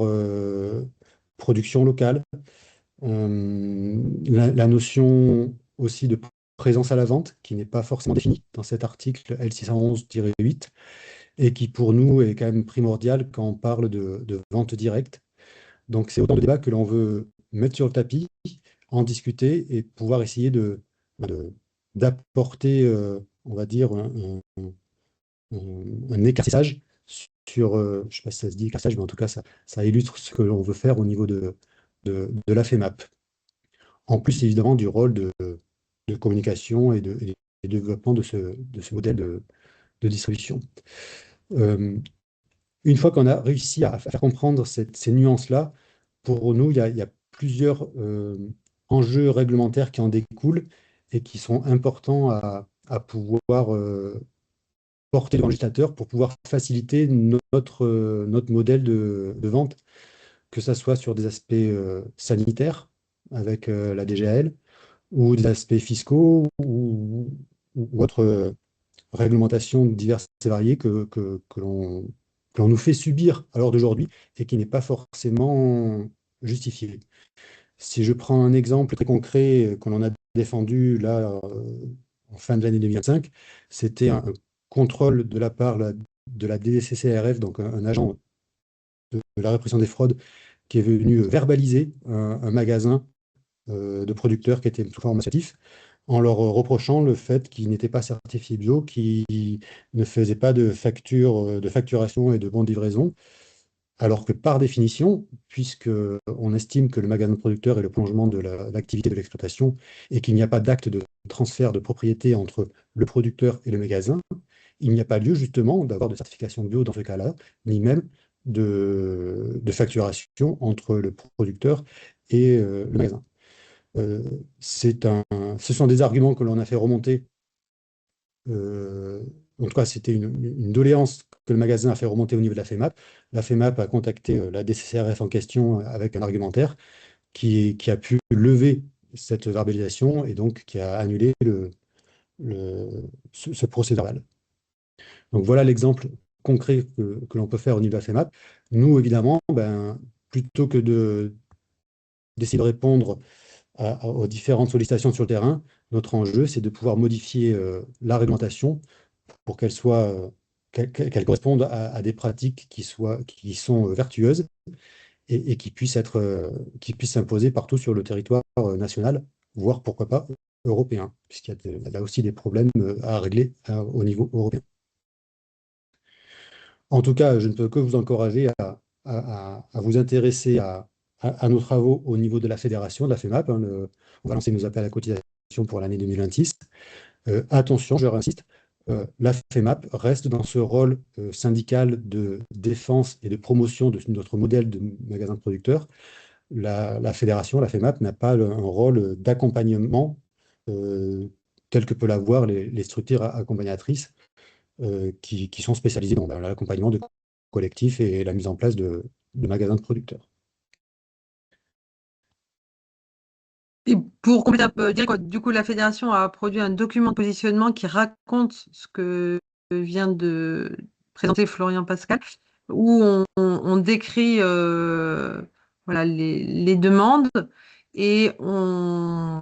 production locale, la notion aussi de présence à la vente, qui n'est pas forcément définie dans cet article L611-8, et qui pour nous est quand même primordial quand on parle de vente directe. Donc c'est autant de débats que l'on veut mettre sur le tapis, en discuter et pouvoir essayer d'apporter, on va dire, un éclaircissage sur, je ne sais pas si ça se dit éclaircissage, mais en tout cas, ça illustre ce que l'on veut faire au niveau de la FEMAP. En plus, évidemment, du rôle de communication et de développement de ce modèle de distribution. Une fois qu'on a réussi à faire comprendre ces nuances-là, pour nous, il y a plusieurs enjeux réglementaires qui en découlent et qui sont importants à pouvoir porter devant le législateur pour pouvoir faciliter notre modèle de vente, que ce soit sur des aspects sanitaires avec la DGAL, ou des aspects fiscaux ou autres réglementations diverses et variées que l'on nous fait subir à l'heure d'aujourd'hui et qui n'est pas forcément justifié. Si je prends un exemple très concret que l'on a défendu là en fin de l'année 2025, c'était un contrôle de la part de la DGCCRF, donc un agent de la répression des fraudes, qui est venu verbaliser un magasin de producteurs qui étaient sous forme associative, en leur reprochant le fait qu'ils n'étaient pas certifiés bio, qu'ils ne faisaient pas de facturation et de bons de livraison, alors que par définition, puisque on estime que le magasin de producteur est le prolongement de l'activité de l'exploitation et qu'il n'y a pas d'acte de transfert de propriété entre le producteur et le magasin, il n'y a pas lieu justement d'avoir de certification bio dans ce cas-là, ni même de facturation entre le producteur et le magasin. Ce sont des arguments que l'on a fait remonter. En tout cas, c'était une doléance que le magasin a fait remonter au niveau de la FEMAP. La FEMAP a contacté la DCCRF en question avec un argumentaire qui a pu lever cette verbalisation et donc qui a annulé ce procès verbal. Donc voilà l'exemple concret que l'on peut faire au niveau de la FEMAP. Nous, évidemment, plutôt que d'essayer de répondre aux différentes sollicitations sur le terrain, notre enjeu, c'est de pouvoir modifier la réglementation pour qu'elle corresponde à des pratiques qui sont vertueuses et qui puissent s'imposer partout sur le territoire national, voire pourquoi pas européen, puisqu'il y a là aussi des problèmes à régler au niveau européen. En tout cas, je ne peux que vous encourager à vous intéresser à nos travaux au niveau de la fédération, de la FEMAP. On va lancer nos appels à cotisation pour l'année 2026. Attention, je réinsiste, la FEMAP reste dans ce rôle syndical de défense et de promotion de notre modèle de magasin de producteurs. La fédération, la FEMAP, n'a pas un rôle d'accompagnement tel que peut l'avoir les structures accompagnatrices qui sont spécialisées dans l'accompagnement de collectifs et la mise en place de magasins de producteurs. Et pour compléter un peu, dire que du coup, la fédération a produit un document de positionnement qui raconte ce que vient de présenter Florian Pascal, où on décrit voilà, les demandes et on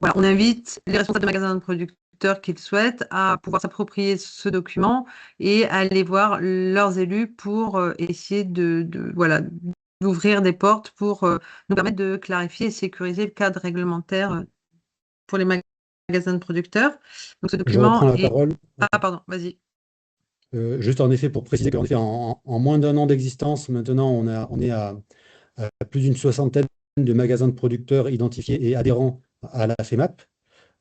invite les responsables de magasins de producteurs qu'ils souhaitent à pouvoir s'approprier ce document et à aller voir leurs élus pour essayer d'ouvrir des portes pour nous permettre de clarifier et sécuriser le cadre réglementaire pour les magasins magasins de producteurs. Donc ce Je document reprends la est... parole. Ah, pardon, vas-y. Juste en effet, pour préciser qu'en effet, en moins d'un an d'existence, maintenant, on est à plus d'une soixantaine de magasins de producteurs identifiés et adhérents à la FEMAP.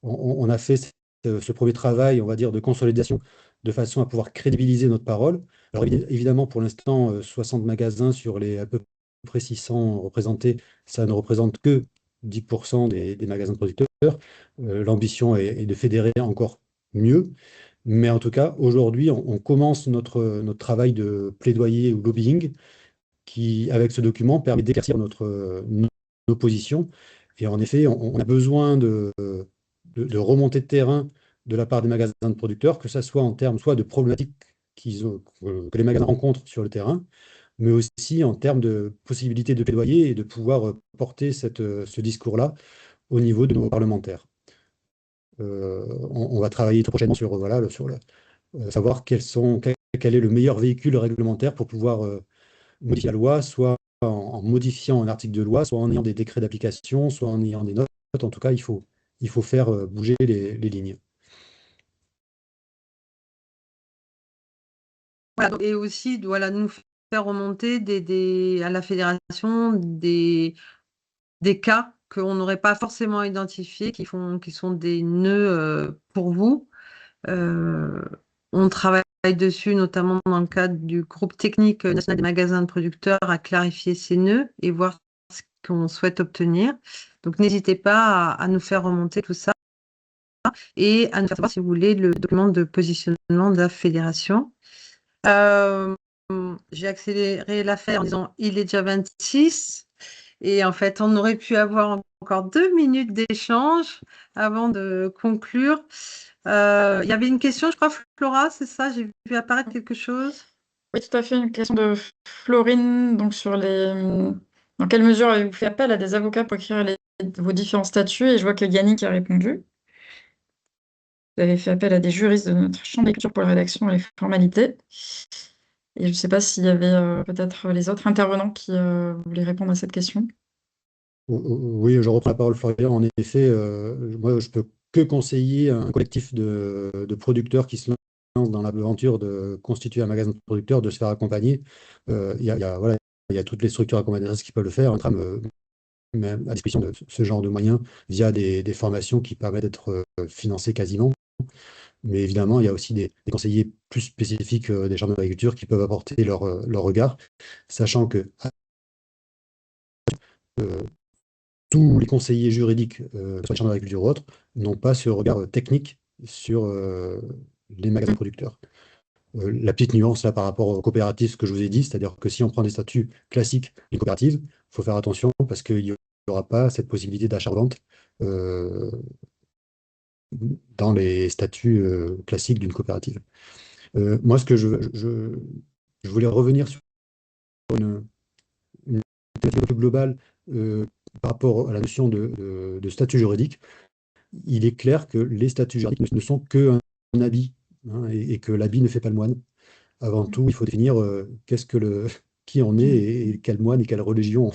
On a fait ce premier travail, on va dire, de consolidation de façon à pouvoir crédibiliser notre parole. Alors évidemment, pour l'instant, 60 magasins sur les à peu près 600 représentés, ça ne représente que 10% des magasins de producteurs. L'ambition est de fédérer encore mieux. Mais en tout cas, aujourd'hui, on commence notre travail de plaidoyer ou lobbying qui, avec ce document, permet d'éclaircir nos positions. Et en effet, on a besoin de remontée de terrain de la part des magasins de producteurs, que ce soit en termes soit de problématiques que les magasins rencontrent sur le terrain, mais aussi en termes de possibilités de plaidoyer et de pouvoir porter ce discours-là au niveau de nos parlementaires. On va travailler très prochainement sur, voilà, savoir quel est le meilleur véhicule réglementaire pour pouvoir modifier la loi, soit en modifiant un article de loi, soit en ayant des décrets d'application, soit en ayant des notes. En tout cas, il faut faire bouger les lignes. Voilà, et aussi, voilà, nous faire remonter à la fédération des cas qu'on n'aurait pas forcément identifiés, qui sont des nœuds pour vous. On travaille dessus, notamment dans le cadre du groupe technique national des magasins de producteurs, à clarifier ces nœuds et voir ce qu'on souhaite obtenir. Donc, n'hésitez pas à nous faire remonter tout ça et à nous faire savoir, si vous voulez, le document de positionnement de la fédération. J'ai accéléré l'affaire en disant il est déjà 26. Et en fait, on aurait pu avoir encore 2 minutes d'échange avant de conclure. Il y avait une question, je crois, Flora, c'est ça? J'ai vu apparaître quelque chose. Oui, tout à fait. Une question de Florine, donc sur dans quelle mesure avez-vous fait appel à des avocats pour écrire vos différents statuts? Et je vois que Yannick a répondu. Vous avez fait appel à des juristes de notre chambre d'écriture pour la rédaction et les formalités. Et je ne sais pas s'il y avait peut-être les autres intervenants qui voulaient répondre à cette question. Oui, je reprends la parole, Florian. En effet, moi, je peux que conseiller un collectif de producteurs qui se lancent dans l'aventure de constituer un magasin de producteurs, de se faire accompagner. Voilà, il y a toutes les structures accompagnatrices qui peuvent le faire, même à disposition de ce genre de moyens via des formations qui permettent d'être financées quasiment. Mais évidemment, il y a aussi des conseillers plus spécifiques des chambres d'agriculture qui peuvent apporter leur regard, sachant que euh, tous les conseillers juridiques, que ce soit les chambres d'agriculture ou autres, n'ont pas ce regard technique sur les magasins producteurs. La petite nuance là par rapport aux coopératives, ce que je vous ai dit, c'est-à-dire que si on prend des statuts classiques d'une coopérative, il faut faire attention parce qu'il n'y aura pas cette possibilité d'achat-vente dans les statuts classiques d'une coopérative. Moi, ce que je voulais revenir sur une thématique un peu plus globale par rapport à la notion de statut juridique. Il est clair que les statuts juridiques ne sont qu'un habit, hein, et que l'habit ne fait pas le moine. Avant tout, il faut définir qui on est et quel moine et quelle religion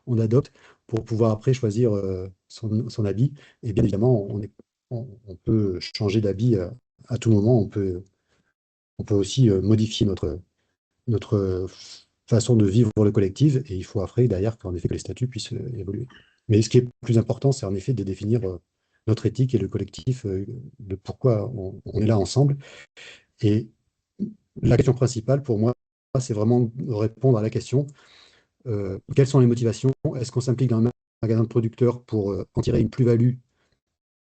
on adopte pour pouvoir après choisir son habit. Et bien évidemment, on peut changer d'habit à tout moment. On peut aussi modifier notre façon de vivre le collectif. Et il faut après, derrière, qu'en effet, que les statuts puissent évoluer. Mais ce qui est plus important, c'est en effet de définir notre éthique et le collectif, de pourquoi on est là ensemble. Et la question principale pour moi, c'est vraiment de répondre à la question quelles sont les motivations? Est-ce qu'on s'implique dans un magasin de producteurs pour en tirer une plus-value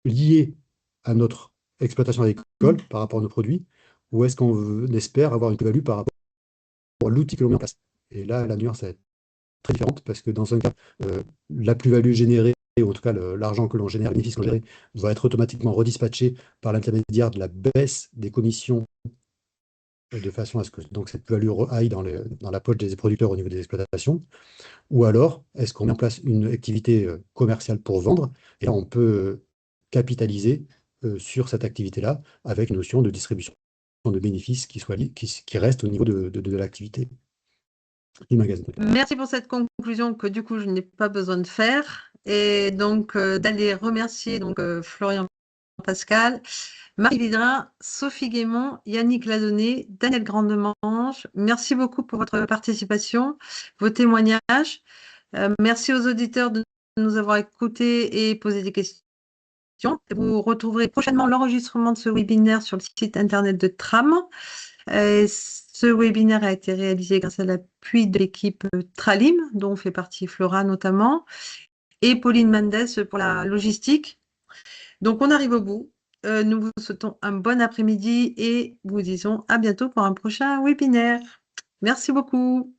liée à notre exploitation agricole par rapport à nos produits? Ou est-ce qu'on espère avoir une plus-value par rapport à l'outil que l'on met en place? Et là, la nuance est très différente parce que dans un cas, la plus-value générée, ou en tout cas l'argent que l'on génère, le bénéfice qu'on génère, va être automatiquement redispatché par l'intermédiaire de la baisse des commissions de façon à ce que donc, cette plus-value aille dans la poche des producteurs au niveau des exploitations. Ou alors, est-ce qu'on met en place une activité commerciale pour vendre? Et là, on peut capitaliser sur cette activité-là avec une notion de distribution de bénéfices qui reste au niveau de l'activité du magasin. Merci pour cette conclusion que du coup, je n'ai pas besoin de faire. Et donc, d'aller remercier Florian Pascal, Marie Vidrin, Sophie Guémont, Yannick Ladonné, Daniel Grandemange. Merci beaucoup pour votre participation, vos témoignages. Merci aux auditeurs de nous avoir écoutés et posé des questions. Vous retrouverez prochainement l'enregistrement de ce webinaire sur le site internet de Tram. Ce webinaire a été réalisé grâce à l'appui de l'équipe Tralim, dont fait partie Flora notamment, et Pauline Mendes pour la logistique. Donc, on arrive au bout. Nous vous souhaitons un bon après-midi et vous disons à bientôt pour un prochain webinaire. Merci beaucoup.